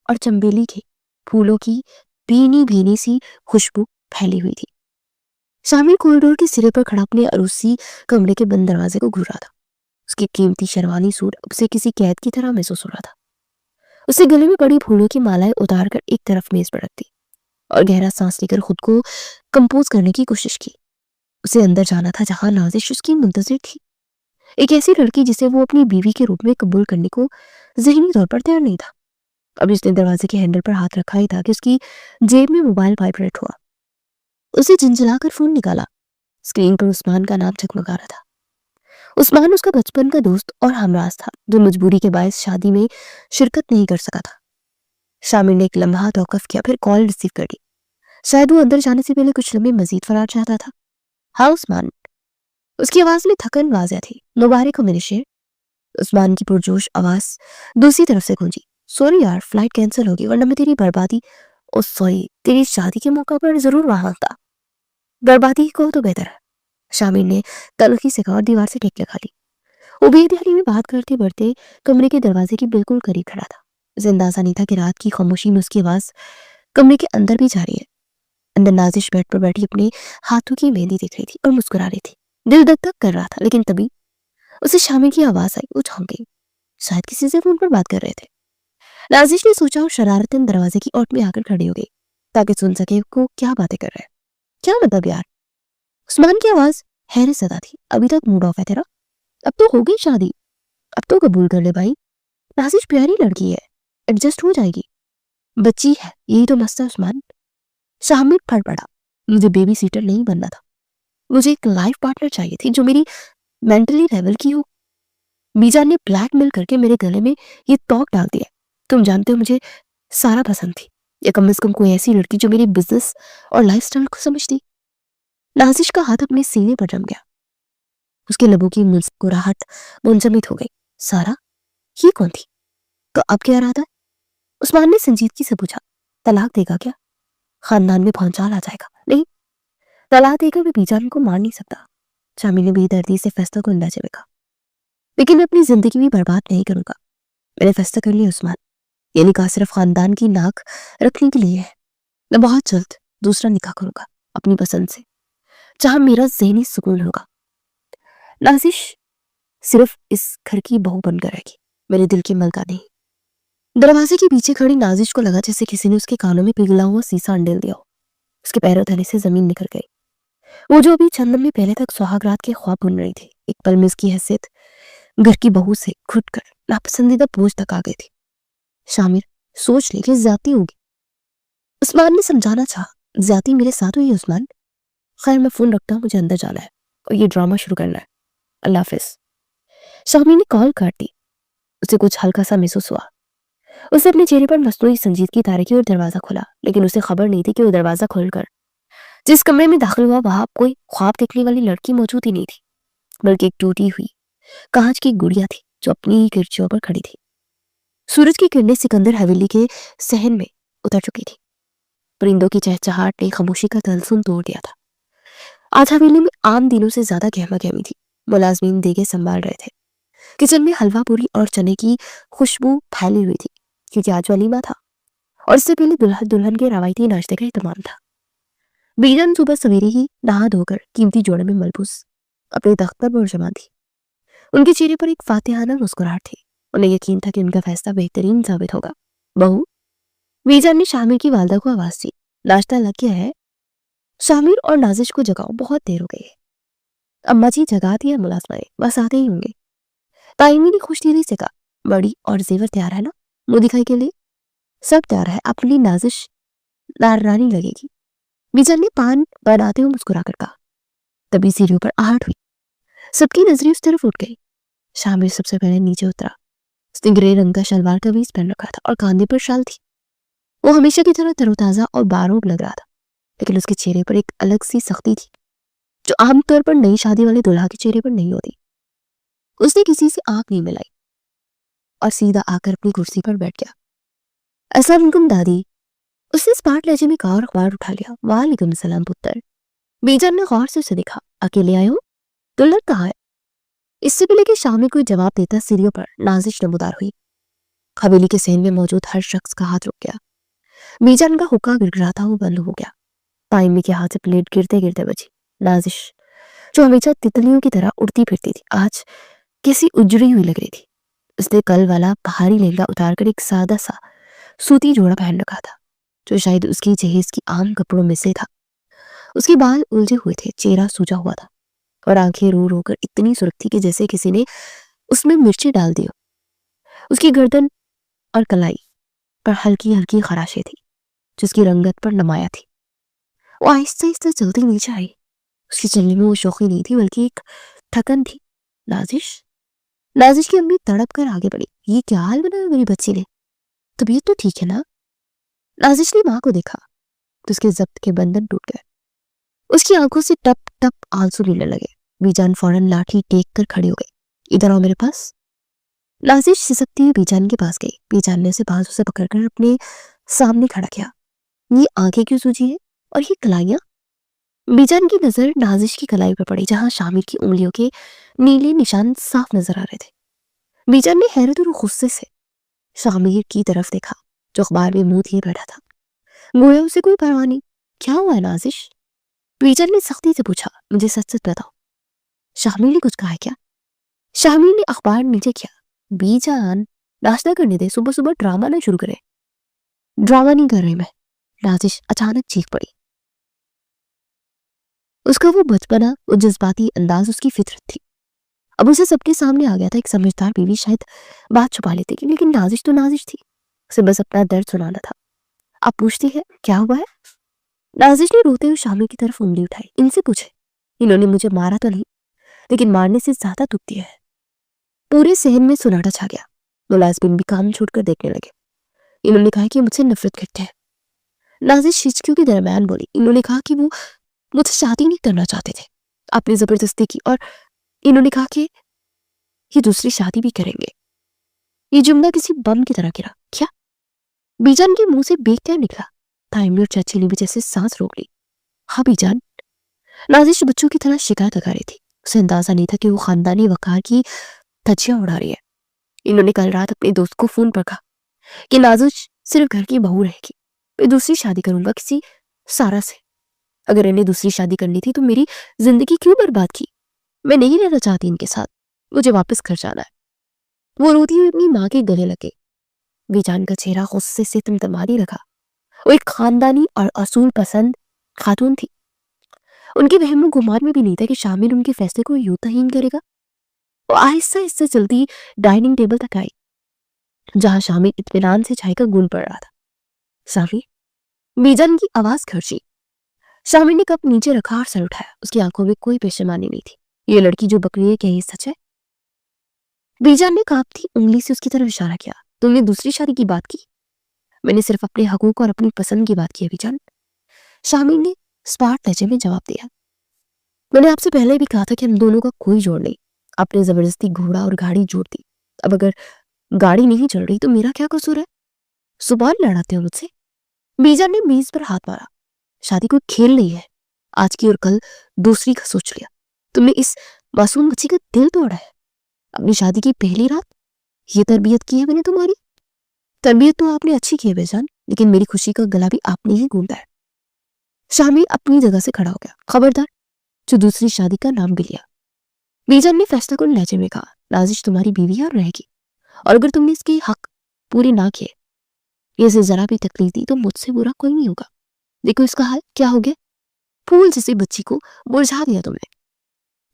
और चंबेली के फूलों की भीनी भीनी सी खुशबू फैली हुई थी। शामिर कॉरिडोर के सिरे पर खड़ा अपने अरूसी कमरे के बंद दरवाजे को घूर रहा था। उसकी कीमती शेरवानी सूट अब से किसी कैद की तरह महसूस हो रहा था। उसे गले में पड़ी फूलों की मालाएं उतार कर एक तरफ मेज पर रख दी और गहरा सांस लेकर खुद को कंपोज करने की कोशिश की। उसे अंदर जाना था जहां नाजिश उसकी मुंतजिर थी, एक ऐसी लड़की जिसे वो अपनी बीवी के रूप में कबूल करने को ज़हनी तौर पर तैयार नहीं था। अभी उसने दरवाजे के हैंडल पर हाथ रखा ही था कि उसकी जेब में मोबाइल वाइब्रेट हुआ। उसे झंझलाकर फोन निकाला। स्क्रीन पर उस्मान का नाम जगमगा रहा था। عثمان اس کا بچپن کا دوست اور ہمراز تھا جو مجبوری کے باعث شادی میں شرکت نہیں کر سکا تھا۔ شامل نے ایک لمحہ توقف کیا، پھر کال ریسیو کر لی۔ شاید وہ اندر جانے سے پہلے کچھ لمحے مزید فرار چاہتا تھا۔ ہاں عثمان، اس کی آواز میں تھکن واضح تھی۔ مبارک ہو میرے شیر۔ عثمان کی پرجوش آواز دوسری طرف سے گونجی۔ سوری یار، فلائٹ کینسل ہوگی ورنہ میں تیری بربادی سوری تیری شادی کے موقع پر ضرور وہاں تھا۔ بربادی کو تو بہتر ہے، شامل نے تلخی سے کہا اور دیوار سے ٹیک لگا لی۔ وہ بے دہلی میں بات کرتے بڑھتے کمرے کے دروازے کے بالکل قریب کھڑا تھا۔ اسے اندازہ نہیں تھا کہ رات کی خاموشی میں اس کی آواز کمرے کے اندر بھی جا رہی ہے۔ اندر نازش بیڈ پر بیٹھی اپنے ہاتھوں کی مہندی دیکھ رہی تھی اور مسکرا رہی تھی۔ دل دھک دھک کر رہا تھا، لیکن تبھی اسے شامل کی آواز آئی۔ وہ جھونک گئی، شاید کسی سے فون پر بات کر رہے تھے۔ نازش نے سوچا اور شرارتاً دروازے کی اوٹ میں آ کر کھڑی ہو گئی تاکہ سن سکے وہ کیا باتیں کر رہے ہیں۔ کیا مطلب یار؟ عثمان کی آواز حیرت زدہ تھی۔ ابھی تک موڈ آف ہے تیرا؟ اب تو ہو گئی شادی، اب تو قبول کر لے بھائی۔ نازش پیاری لڑکی ہے، ایڈجسٹ ہو جائے گی۔ بچی ہے، یہی تو مسئلہ عثمان۔ شامل پھڑ پڑا، مجھے بیبی سیٹر نہیں بننا تھا، مجھے ایک لائف پارٹنر چاہیے تھی جو میری مینٹلی لیول کی ہو۔ میجان نے بلیک میل کر کے میرے گلے میں یہ توق ڈال دیا۔ تم جانتے ہو مجھے سارا پسند تھی، یا کم از کم کوئی ایسی لڑکی جو میری بزنس اور لائف سٹائل کو سمجھتی۔ نازش کا ہاتھ اپنے سینے پر جم گیا، اس کے لبوں کی مسکراہٹ منجمد ہو گئی۔ سارا؟ یہ کون تھی؟ تو اب کیا ارادہ ہے؟ عثمان نے سنجیدگی سے پوچھا۔ طلاق دے گا کیا؟ خاندان میں بھونچال آ جائے گا۔ نہیں، طلاق دے کر میں بیجان کو مار نہیں سکتا۔ شامل نے بے دردی سے فیصلہ کو اندازے میں کہا، لیکن میں اپنی زندگی بھی برباد نہیں کروں گا۔ میں نے فیصلہ کر لیا عثمان، یہ نکاح صرف خاندان کی ناک رکھنے کے لیے ہے۔ میں بہت جلد دوسرا نکاح کروں گا اپنی پسند سے، جہاں میرا ذہنی سکون ہوگا۔ نازش صرف اس گھر کی بہو بن کر رہے گی، میرے دل کی ملکہ نہیں۔ دروازے کے پیچھے کھڑی نازش کو لگا جیسے کسی نے اس کے کانوں میں پگھلا ہوا سیسا انڈیل دیا ہو۔ اس کے پیروں تلے سے زمین نکل گئی۔ وہ جو ابھی چند لمحے پہلے تک سہاگ رات کے خواب بن رہی تھی، ایک پل میں اس کی حیثیت گھر کی بہو سے گھٹ کر ناپسندیدہ بوجھ تک آ گئی تھی۔ شامر، سوچ لے کہ زیادتی ہوگی۔ عثمان نے سمجھانا چاہا، زیادتی میرے ساتھ ہوئی عثمان۔ خیر میں فون رکھتا ہوں، مجھے اندر جانا ہے اور یہ ڈرامہ شروع کرنا ہے۔ اللہ حافظ۔ شامر نے کال کاٹ دی۔ اسے کچھ ہلکا سا محسوس ہوا۔ اسے اپنے چہرے پر مصنوعی سنجیدگی تاری کی اور دروازہ کھولا، لیکن اسے خبر نہیں تھی کہ وہ دروازہ کھول کر جس کمرے میں داخل ہوا وہاں کوئی خواب دیکھنے والی لڑکی موجود ہی نہیں تھی، بلکہ ایک ٹوٹی ہوئی کانچ کی گڑیا تھی جو اپنی کرسیوں پر کھڑی تھی۔ سورج کی کرنیں سکندر حویلی کے صحن میں اتر چکی تھی۔ پرندوں کی چہچہاہٹ نے خاموشی کا طلسم توڑ دیا تھا۔ آج حویلی میں عام دنوں سے زیادہ گہما گہمی تھی۔ ملازمین دیگے سنبھال رہے تھے۔ کچن میں حلوہ پوری اور چنے کی خوشبو پھیلی ہوئی تھی کیونکہ آج ولیمہ تھا اور اس سے پہلے دلہن کے روایتی ناشتے کا اہتمام تھا۔ بیگم صبح سویرے ہی نہا دھو کر قیمتی جوڑے میں ملبوس اپنے تخت پر برجمان تھی۔ ان کے چہرے پر ایک فاتحانہ مسکراہٹ تھی۔ انہیں یقین تھا کہ ان کا فیصلہ بہترین ثابت ہوگا۔ بہو، بیجان نے شامر کی والدہ کو آواز دی، ناشتہ لگ گیا ہے؟ شامر اور نازش کو جگاؤ، بہت دیر ہو گئی ہے۔ اماں جی جگا دیا ملازمہ نے، بس آتے ہی ہوں گے۔ تائمی نے خوش دلی سے کہا، بڑی اور زیور تیار ہے نا منہ دکھائی کے لیے؟ سب تیار ہے، اپنی نازش نارانی لگے گی۔ بیجان نے پان بناتے ہوئے مسکرا کر کہا۔ تبھی سیڑھیوں پر آہٹ ہوئی، سب کی نظریں اس طرف اٹھ گئی۔ شامر سب سے پہلے نیچے اترا۔ اس نے گرے رنگ کا شلوار قمیض پہن رکھا تھا اور کاندھے پر شال تھی۔ وہ ہمیشہ کی طرح تر و تازہ اور باروب لگ رہا تھا، لیکن اس کے چہرے پر ایک الگ سی سختی تھی جو عام طور پر نئی شادی والے دلہا کے چہرے پر نہیں ہوتی۔ اس نے کسی سے آنکھ نہیں ملائی اور سیدھا آ کر اپنی کرسی پر بیٹھ گیا۔ السلام علیکم دادی، اس نے اسمارٹ لہجے میں کہا اور اخبار اٹھا لیا۔ وعلیکم السلام پتر۔ بیجان نے غور سے اسے دیکھا۔ اکیلے آئے ہو؟ دلہن کہاں ہے؟ اس سے پہلے کہ شامل کوئی جواب دیتا سیڑھیوں پر نازش نمودار ہوئی۔ حویلی کے صحن میں موجود ہر شخص کا ہاتھ رک گیا۔ بیجان کا حکا گرگرا تھا وہ بند ہو گیا۔ تائمی کے ہاتھ سے پلیٹ گرتے گرتے بچی۔ نازش جو ہمیشہ تتلیوں کی طرح اڑتی پھرتی تھی آج کیسی اجڑی ہوئی لگ رہی تھی۔ اس نے کل والا بہاری لہنگا اتار کر ایک سادہ سا سوتی جوڑا پہن رکھا تھا جو شاید اس کی جہیز کی عام کپڑوں میں سے تھا۔ اس کے بال الجھے ہوئے تھے، چہرہ سوجا ہوا تھا اور آنکھیں رو رو کر اتنی سرخ تھی کہ جیسے کسی نے اس میں مرچیں ڈال دی ہو۔ اس کی گردن اور کلائی پر ہلکی ہلکی خراشیں تھی جس کی رنگت پر نمایاں تھی۔ وہ آہستہ آہستہ چلتی نیچے آئی۔ اس کے چلنے میں وہ شوخی نہیں تھی بلکہ ایک تھکن تھی۔ नाजिश की अम्मी तड़प कर आगे बढ़ी। ये क्या हाल बनाया मेरी बच्ची ने, तबीयत तो ठीक है ना? नाजिश ने माँ को देखा तो उसके जब्त के बंधन टूट गए। उसकी आंखों से टप टप आंसू गिरने लगे। बीजान फौरन लाठी टेक कर खड़ी हो गई। इधर आओ मेरे पास। नाजिश सिसकती हुई बीजान के पास गई। बीजान ने उसे बाजू से पकड़कर अपने सामने खड़ा किया। ये आंखें क्यों सूजी है और ये कलाइयां? बीजान की नजर नाजिश की कलाई पर पड़ी जहां शामिर की उंगलियों के नीले निशान साफ नजर आ रहे थे। बीजान ने हैरत और गुस्से से शामिर की तरफ देखा जो अखबार में मुंह दिए बैठा था। गोया उसे कोई परवाह नहीं। क्या हुआ है नाजिश? बीजान ने सख्ती से पूछा। मुझे सच सच बताओ, शामिर ने कुछ कहा है क्या? शामिर ने अखबार नीचे किया। बीजान, नाश्ता करने दे, सुबह सुबह ड्रामा ना शुरू करे। ड्रामा नहीं कर रही मैं, नाजिश अचानक चीख पड़ी। उसका वो बचपना, वो जज्बाती अंदाज उसकी फितरत थी। अब उसे सबके सामने आ गया था। एक समझदार बीवी शायद बात छुपा लेती, लेकिन नाजिश तो नाजिश थी। उसे बस अपना दर्द सुनाना था। आप पूछती है क्या हुआ है? नाजिश ने रोते हुए शामिर की तरफ उंगली उठाई। इनसे पूछे, इन्होंने मुझे मारा तो नहीं, लेकिन मारने से ज्यादा दुख दिया है। पूरे सहन में सुनाटा छा गया। मुलाजिम भी काम छोड़कर देखने लगे। इन्होंने कहा कि मुझसे नफरत करते हैं। नाजिश हिचकियों के दरमियान बोली, इन्होंने कहा कि वो मुझसे शादी नहीं करना चाहते थे, आपने जबरदस्ती की, और इन्होंने कहा कि ये दूसरी शादी भी करेंगे। ये जुमला किसी बम की तरह गिरा। क्या? बीजान के मुंह से बेख्तियार निकला। ताइमली और चाची ने भी जैसे सांस रोक ली। हाँ बीजान। नाजिश बच्चों की तरह शिकायत लगा रही थी। उसे अंदाजा नहीं था कि वो खानदानी वकार की धज्जियां उड़ा रही है। इन्होंने कल रात अपने दोस्त को फोन पर कहा कि नाजिश सिर्फ घर की बहू रहेगी, मैं दूसरी शादी करूंगा किसी सारा से। अगर इन्हें दूसरी शादी करनी थी तो मेरी जिंदगी क्यों बर्बाद की? मैं नहीं रहना चाहती इनके साथ, मुझे वापस घर जाना है। वो रोती हुई अपनी माँ के गले लगे। बीजान का चेहरा गुस्से से तमतमाने लगा। वो एक खानदानी और असूल पसंद खातून थी। उनके वहम गुमान में भी नहीं था कि शामिर उनके फैसले को यूं तहीन करेगा। वो आहिस्ता आहिस्ता चलती डाइनिंग टेबल तक आई जहां शामिर इत्मीनान से चाय का गुण पड़ रहा था। शामिर, बीजान की आवाज खर्ची। शामिर ने कप नीचे रखा और सर उठाया। उसकी आंखों में कोई पेशेमानी नहीं थी। ये लड़की जो बकरी है, क्या ये सच है? बीजान ने कांपती उंगली से उसकी तरफ इशारा किया। तुमने दूसरी शादी की बात की? मैंने सिर्फ अपने हकूक और अपनी पसंद की बात की है बीजान, शामिर ने स्पार्ट लहजे में जवाब दिया। मैंने आपसे पहले भी कहा था कि हम दोनों का कोई जोड़ नहीं। आपने जबरदस्ती घोड़ा और गाड़ी जोड़ दी। अब अगर गाड़ी नहीं चल रही तो मेरा क्या कसूर है? सुबह लड़ाते हो मुझसे? बीजान ने मेज पर हाथ मारा। शादी कोई खेल नहीं है। आज की और कल दूसरी का सोच लिया। तुमने इस मासूम बच्ची का दिल तोड़ा है। अपनी शादी की पहली रात ये तरबियत की है मैंने तुम्हारी। तरबियत तो आपने अच्छी की है बेजान, लेकिन मेरी खुशी का गला भी आपने ही गूंदा है। शामिर अपनी जगह से खड़ा हो गया। खबरदार जो दूसरी शादी का नाम भी लिया। बीजान ने फैसला कुन लहजे में कहा, नाजिश तुम्हारी बीवी है और रहेगी, और अगर तुमने इसके हक पूरे ना किए, इसे जरा भी तकलीफ दी तो मुझसे बुरा कोई नहीं होगा। देखो इसका हाल क्या हो गया, फूल जैसी बच्ची को मुरझा दिया तुमने।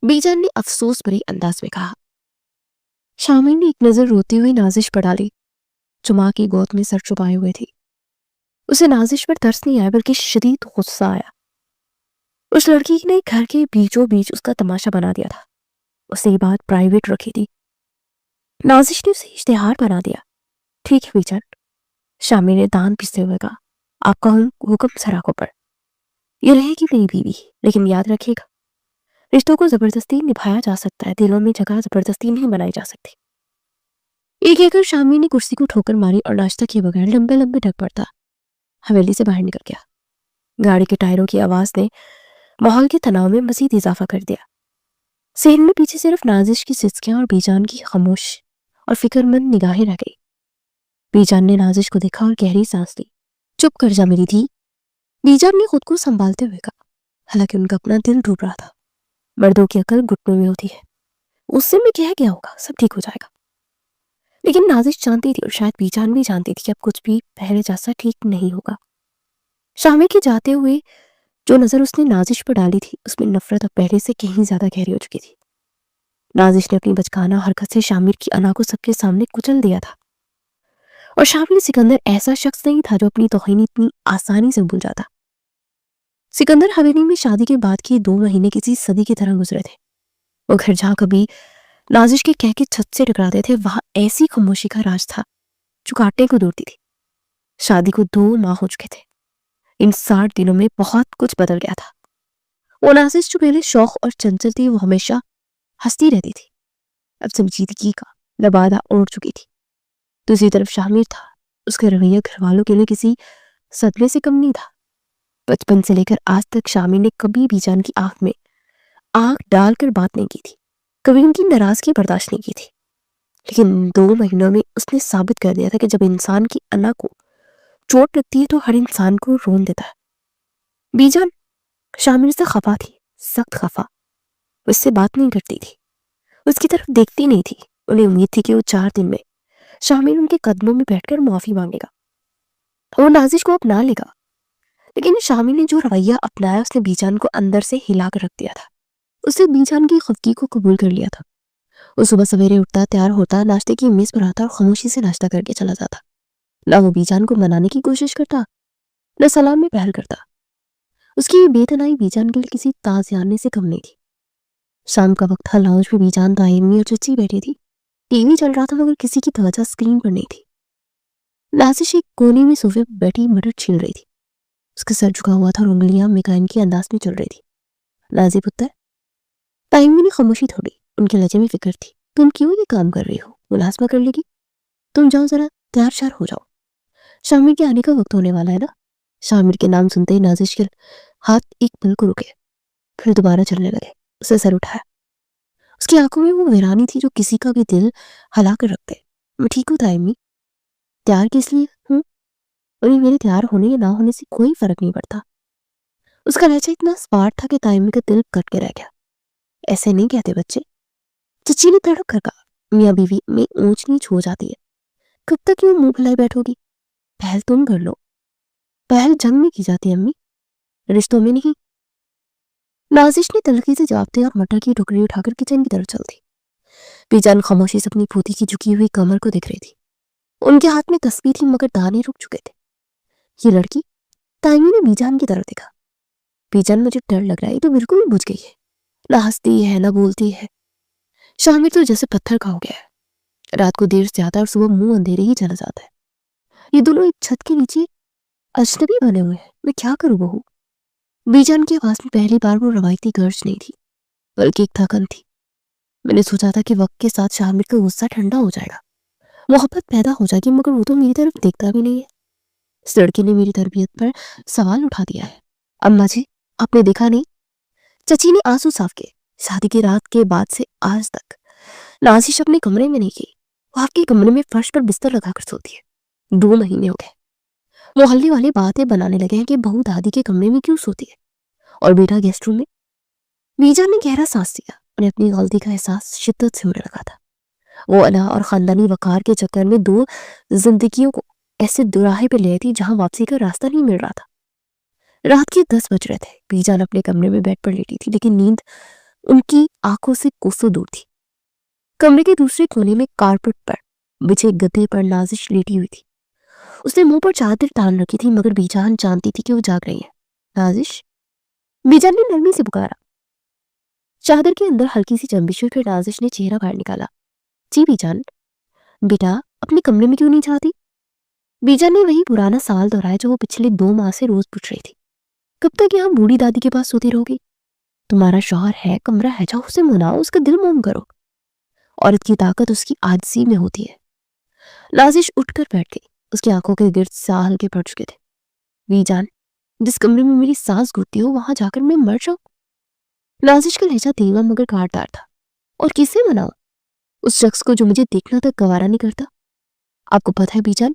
बीजान ने अफसोस भरे अंदाज में कहा। शामिर ने एक नजर रोती हुई नाजिश पर डाली जो मां की गोद में सर छुपाए हुए थी। उसे नाजिश पर तरस नहीं आया बल्कि शदीद गुस्सा आया। उस लड़की ने घर के बीचों बीच उसका तमाशा बना दिया था। उसने ये बात प्राइवेट रखी थी। नाजिश ने उसे इश्तेहार बना दिया। ठीक है बीजान, शामिर ने दांत पीसते हुए कहा, आपका हुक्म सराखों पर। ये रहेगी मेरी बीवी, लेकिन याद रखिएगा रिश्तों को जबरदस्ती निभाया जा सकता है, दिलों में जगह जबरदस्ती नहीं बनाई जा सकती। ये कहकर शामिर ने कुर्सी को ठोकर मारी और नाश्ता किए बगैर लंबे लंबे ढक पड़ता हवेली से बाहर निकल गया। गाड़ी के टायरों की आवाज ने माहौल के तनाव में मजीद इजाफा कर दिया। सेन में पीछे सिर्फ नाजिश की सिसकियां और बीजान की खामोश और फिक्रमंद निगाहें रह गई। बीजान ने नाजिश को देखा और गहरी सांस ली। चुप कर जा मेरी धी, बीजान ने खुद को संभालते हुए कहा। हालांकि उनका अपना दिल डूब रहा था। मर्दों की अकल घुटनों में होती है। उससे में कह गया होगा सब ठीक हो जाएगा। लेकिन नाजिश जानती थी और शायद बीजान भी जानती थी कि अब कुछ भी पहले जैसा ठीक नहीं होगा। शामिर के जाते हुए जो नजर उसने नाजिश पर डाली थी उसमें नफरत अब पहले से कहीं ज्यादा गहरी हो चुकी थी। नाजिश ने अपनी बचकाना हरकत से शामिर की अना को सबके सामने कुचल दिया था। और शामिर सिकंदर ऐसा शख्स नहीं था जो अपनी तौहीन इतनी आसानी से भूल जाता। सिकंदर हवेली में शादी के बाद के 2 महीने किसी सदी की तरह गुजरे थे। वो घर जहां कभी नाजिश के कह के छत से टकराते थे, वहां ऐसी खामोशी का राज था जो काटने को दौड़ती थी। शादी को 2 माह हो चुके थे। इन 60 दिनों में बहुत कुछ बदल गया था। वो नाजिश जो पहले शौक और चंचल थी, वो हमेशा हंसती रहती थी, अब संजीदगी का लबादा ओढ़ चुकी थी। दूसरी तरफ शामिर था, उसका रवैया घर वालों के लिए किसी सदमे से कम नहीं था। बचपन से लेकर आज तक शामिर ने कभी बीजान की आंख में आंख डालकर बात नहीं की थी, कभी उनकी नाराजगी बर्दाश्त नहीं की थी। लेकिन 2 महीनों में उसने साबित कर दिया था कि जब इंसान की अना को चोट लगती है तो हर इंसान को रोन देता है। बीजान शामिर से खफा थी, सख्त खफा। उससे बात नहीं करती थी, उसकी तरफ देखती नहीं थी। उन्हें उम्मीद थी कि वो 4 दिन में शामिर उनके कदमों में बैठकर माफी मांगेगा, वो नाजिश को अपना लेगा। लेकिन शामिर ने जो रवैया अपनाया, उसने बीजान को अंदर से हिला कर रख दिया था। उसने बीजान की खफगी को कबूल कर लिया था। वो सुबह सवेरे उठता, तैयार होता, नाश्ते की मेज पर आता और खामोशी से नाश्ता करके चला जाता। ना वो बीजान को मनाने की कोशिश करता, न सलाम में पहल करता। उसकी ये बेतनाई बीजान के लिए किसी ताज़ियाने से कम नहीं थी। शाम का वक्त था, लाउंज में बीजान, ताइमी और चची बैठी थी। टीवी चल रहा था, मगर किसी की तवज्जो स्क्रीन पर नहीं थी। नाजिश एक कोने में सोफे पर बैठी मटर छील रही थी। उसका सर झुका हुआ था और उंगलियां मिकाइन के अंदाज में चल रही थी। नाजी पुत्र। ताइमी ने खामोशी थोड़ी, उनके लहजे में फिक्र थी। तुम क्यों ये काम कर रही हो? मुलाजमा कर लेगी। तुम जाओ, जरा तैयार शार हो जाओ, शामिर के आने का वक्त होने वाला है ना। शामिर के नाम सुनते ही नाजिश के हाथ एक पल को रुके, फिर दोबारा चलने लगे। उसे सर उठाया। उसकी आंखों में वो वीरानी थी जो किसी का भी दिल हला कर रखते। मैं ठीक हूँ ताइमी, तैयार किस लिए हूँ? उन्हें मेरे तैयार होने या ना होने से कोई फर्क नहीं पड़ता। उसका लहजा इतना स्पार्ट था कि ताइमी का दिल कट के रह गया। ऐसे नहीं कहते बच्चे। चची ने तड़प कर कहा, मियाँ बीवी में ऊंच नीच हो जाती है। कब तक यूं मुंह फुलाए बैठोगी? पहल तुम कर लो। पहल जंग में की जाती है अम्मी, रिश्तों में नहीं। नाजिश ने तलखी से जवाब दिया और मटर की टोकरी उठाकर किचन की तरफ चल दी। बीजान खामोशी से अपनी पोती की झुकी हुई कमर को देख रही थी। उनके हाथ में तस्बीह थी, मगर दाने रुक चुके थे। ये लड़की? ताइमी ने बीजान की तरफ देखा। बीजान, मुझे डर लग रहा है, तो बिल्कुल बुझ गई है। ना हंसती है, ना बोलती है। शामिर तो जैसे पत्थर का हो गया है। रात को देर से आता है और सुबह मुंह अंधेरे ही चला जाता है। ये दोनों एक छत के नीचे अजनबी बने हुए हैं। मैं क्या करूं बहू? बीजान की आवाज में पहली बार वो रवायती गर्ज नहीं थी, बल्कि एक थकन थी। मैंने सोचा था कि वक्त के साथ शामिर का गुस्सा ठंडा हो जाएगा, मोहब्बत पैदा हो जाएगी, मगर वो तो मेरी तरफ देखता भी नहीं है। इस लड़की ने मेरी तरबियत पर सवाल उठा दिया है। अम्मा जी, आपने देखा नहीं? चची ने आंसू साफ किए। शादी की रात के बाद से आज तक नाजिश अपने कमरे में नहीं गई। वो आपके कमरे में फर्श पर बिस्तर लगाकर सोती है। 2 महीने हो गए। मोहल्ले वाले बातें बनाने लगे हैं कि बहू दादी के कमरे में क्यों सोती है और बेटा गेस्ट रूम में। बीजान ने गहरा सांस लिया। उन्हें अपनी गलती का एहसास शिद्दत से होने लगा था। वो अना और खानदानी वकार के चक्कर में 2 जिंदगियों को ऐसे दुराहे पे ले आई थी जहां वापसी का रास्ता नहीं मिल रहा था। रात के 10 बज रहे थे। बीजान अपने कमरे में बेड पर लेटी थी, लेकिन नींद उनकी आंखों से कोसों दूर थी। कमरे के दूसरे कोने में कारपेट पर बिछे गद्दे पर नाजिश लेटी हुई थी। उसने मुंह पर चादर टान रखी थी, मगर बीजान जानती थी कि वो जाग रही है। नाजिश, बीजान ने नरमी से पुकारा। चादर के अंदर हल्की सी जंबिश हुई, फिर नाजिश ने चेहरा बाहर निकाला। जी बीजान, बेटा अपने कमरे में क्यों नहीं जाती? बीजान ने वही पुराना सवाल दोहराया जो वो पिछले 2 माह से रोज पूछ रही थी। कब तक यहाँ बूढ़ी दादी के पास सोती रहोगी? तुम्हारा शौहर है, कमरा है, जाओ उसे मनाओ, उसका दिल मोम करो। औरत की ताकत उसकी आजिज़ी में होती है। नाजिश उठकर बैठ गई। उसकी आंखों के गिर्द साह हल्के पड़ चुके थे। बीजान, जिस कमरे में मेरी सांस घुटती हो वहां जाकर मैं मर जाऊं? नाजिश का लहजा धीमा मगर काटदार था। और किसे मनाऊं? उस शख्स को जो मुझे देखना तक गवारा नहीं करता। आपको पता है बीजान,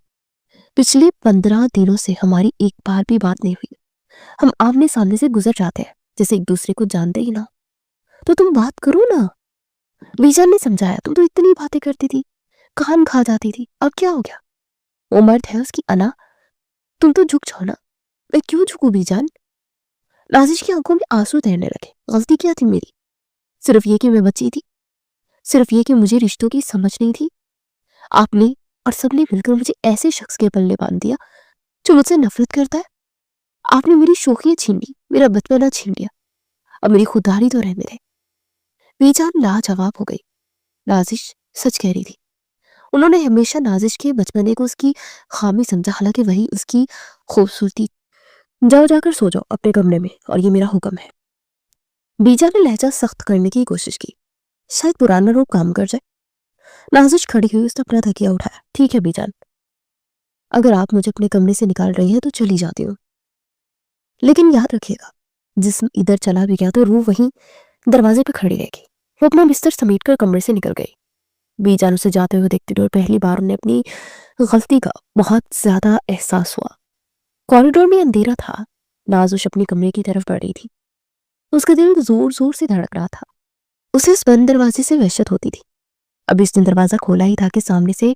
पिछले 15 दिनों से हमारी एक बार भी बात नहीं हुई। हम आमने सामने से गुजर जाते हैं जैसे एक दूसरे को जानते ही ना। तो तुम बात करो ना। बीजान ने समझाया। तुम तो इतनी बातें करती थी, कान खा जाती थी, अब क्या हो गया? वो मर्द है, उसकी अना। तुम तो झुक जाओ ना। मैं क्यों झुकूं बीजान? नाजिश की आंखों में आंसू तैरने लगे। गलती क्या थी मेरी? सिर्फ ये कि मैं बच्ची थी, सिर्फ ये कि मुझे रिश्तों की समझ नहीं थी। आपने और सबने मिलकर मुझे ऐसे शख्स के पल्ले बांध दिया जो मुझसे नफरत करता है। आपने मेरी शौकियां छीन ली, मेरा बचपना छीन लिया। अब मेरी खुददारी तो रहने दे। बीजान लाजवाब हो गई। نازش سچ کہہ رہی تھی. انہوں نے ہمیشہ نازش کے بچپنے کو اس کی خامی سمجھا، حالانکہ وہی اس کی خوبصورتی. جاؤ جا کر سو جاؤ اپنے کمرے میں، اور یہ میرا حکم ہے. بیجا نے لہجہ سخت کرنے کی کوشش کی، شاید پرانا روپ کام کر جائے. نازش کھڑی ہوئی، اس نے اپنا تکیہ اٹھایا. ٹھیک ہے بیجان، اگر آپ مجھے اپنے کمرے سے نکال رہی ہیں تو چلی جاتی ہوں، لیکن یاد رکھیے گا جسم ادھر چلا بھی گیا تو روح وہیں دروازے پہ کھڑی رہے گی. وہ اپنا بستر سمیٹ کر کمرے سے نکل گئی. بیجان اسے جاتے ہوئے دیکھتی رہی، اور پہلی بار انہیں اپنی غلطی کا بہت زیادہ احساس ہوا. کوریڈور میں اندھیرا تھا. نازش اپنی کمرے کی طرف بڑھ رہی تھی. اس کا دل زور زور سے دھڑک رہا تھا. اسے اس بند دروازے سے وحشت ہوتی تھی. ابھی اس نے دروازہ کھولا ہی تھا کہ سامنے سے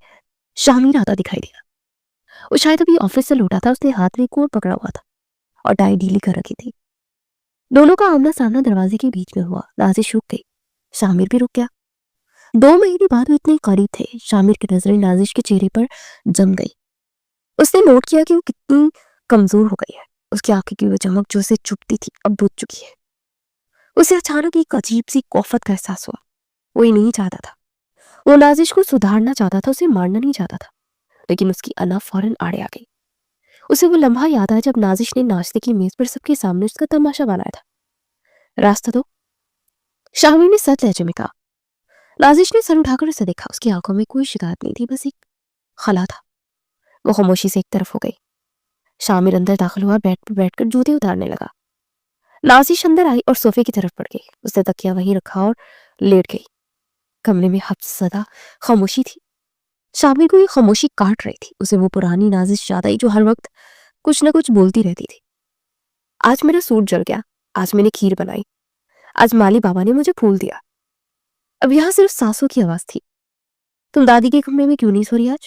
شامیر آتا دکھائی دیا. وہ شاید ابھی آفس سے لوٹا تھا. اس نے ہاتھ میں کوٹ پکڑا ہوا تھا اور ٹائی ڈھیلی کر رکھی تھی. دونوں کا آمنا سامنا دروازے کے بیچ میں ہوا. نازش رک گئی، شامیر بھی رک گیا. 2 مہینے بعد وہ اتنے قریب تھے. شامیر کی نظریں نازش کے چہرے پر جم گئی. اس نے نوٹ کیا کہ وہ کتنی کمزور ہو گئی ہے. اس کی آنکھوں کی وہ چمک جو اسے چبھتی تھی اب بجھ چکی ہے. اسے اچانک ایک عجیب سی کوفت کا احساس ہوا. وہ یہ نہیں چاہتا تھا. وہ نازش کو سدھارنا چاہتا تھا، اسے مارنا نہیں چاہتا تھا، لیکن اس کی انا فوراً آڑے آ گئی. اسے وہ لمحہ یاد آیا جب نازش نے ناشتے کی میز پر سب کے سامنے اس کا تماشا بنایا تھا. راستہ دو، شامیر نے سچ لہجے میں کہا. نازش نے سر اٹھا کر اسے دیکھا. اس کی آنکھوں میں کوئی شکایت نہیں تھی، بس ایک خلا تھا. وہ خاموشی سے ایک طرف ہو گئی. شامیر اندر داخل ہوا، بیڈ پر بیٹھ کر جوتے اتارنے لگا. نازش اندر آئی اور صوفے کی طرف بڑھ گئی. اس نے تکیہ وہیں رکھا اور لیٹ گئی. کمرے میں حبس زدہ خاموشی تھی. شامیر کو یہ خاموشی کاٹ رہی تھی. اسے وہ پرانی نازش یاد آئی جو ہر وقت کچھ نہ کچھ بولتی رہتی تھی. آج میرا سوٹ جل گیا، آج میں نے کھیر بنائی، آج مالی بابا نے مجھے پھول دیا. اب یہاں صرف سانسوں کی آواز تھی. تم دادی کے کمرے میں کیوں نہیں سو رہی آج؟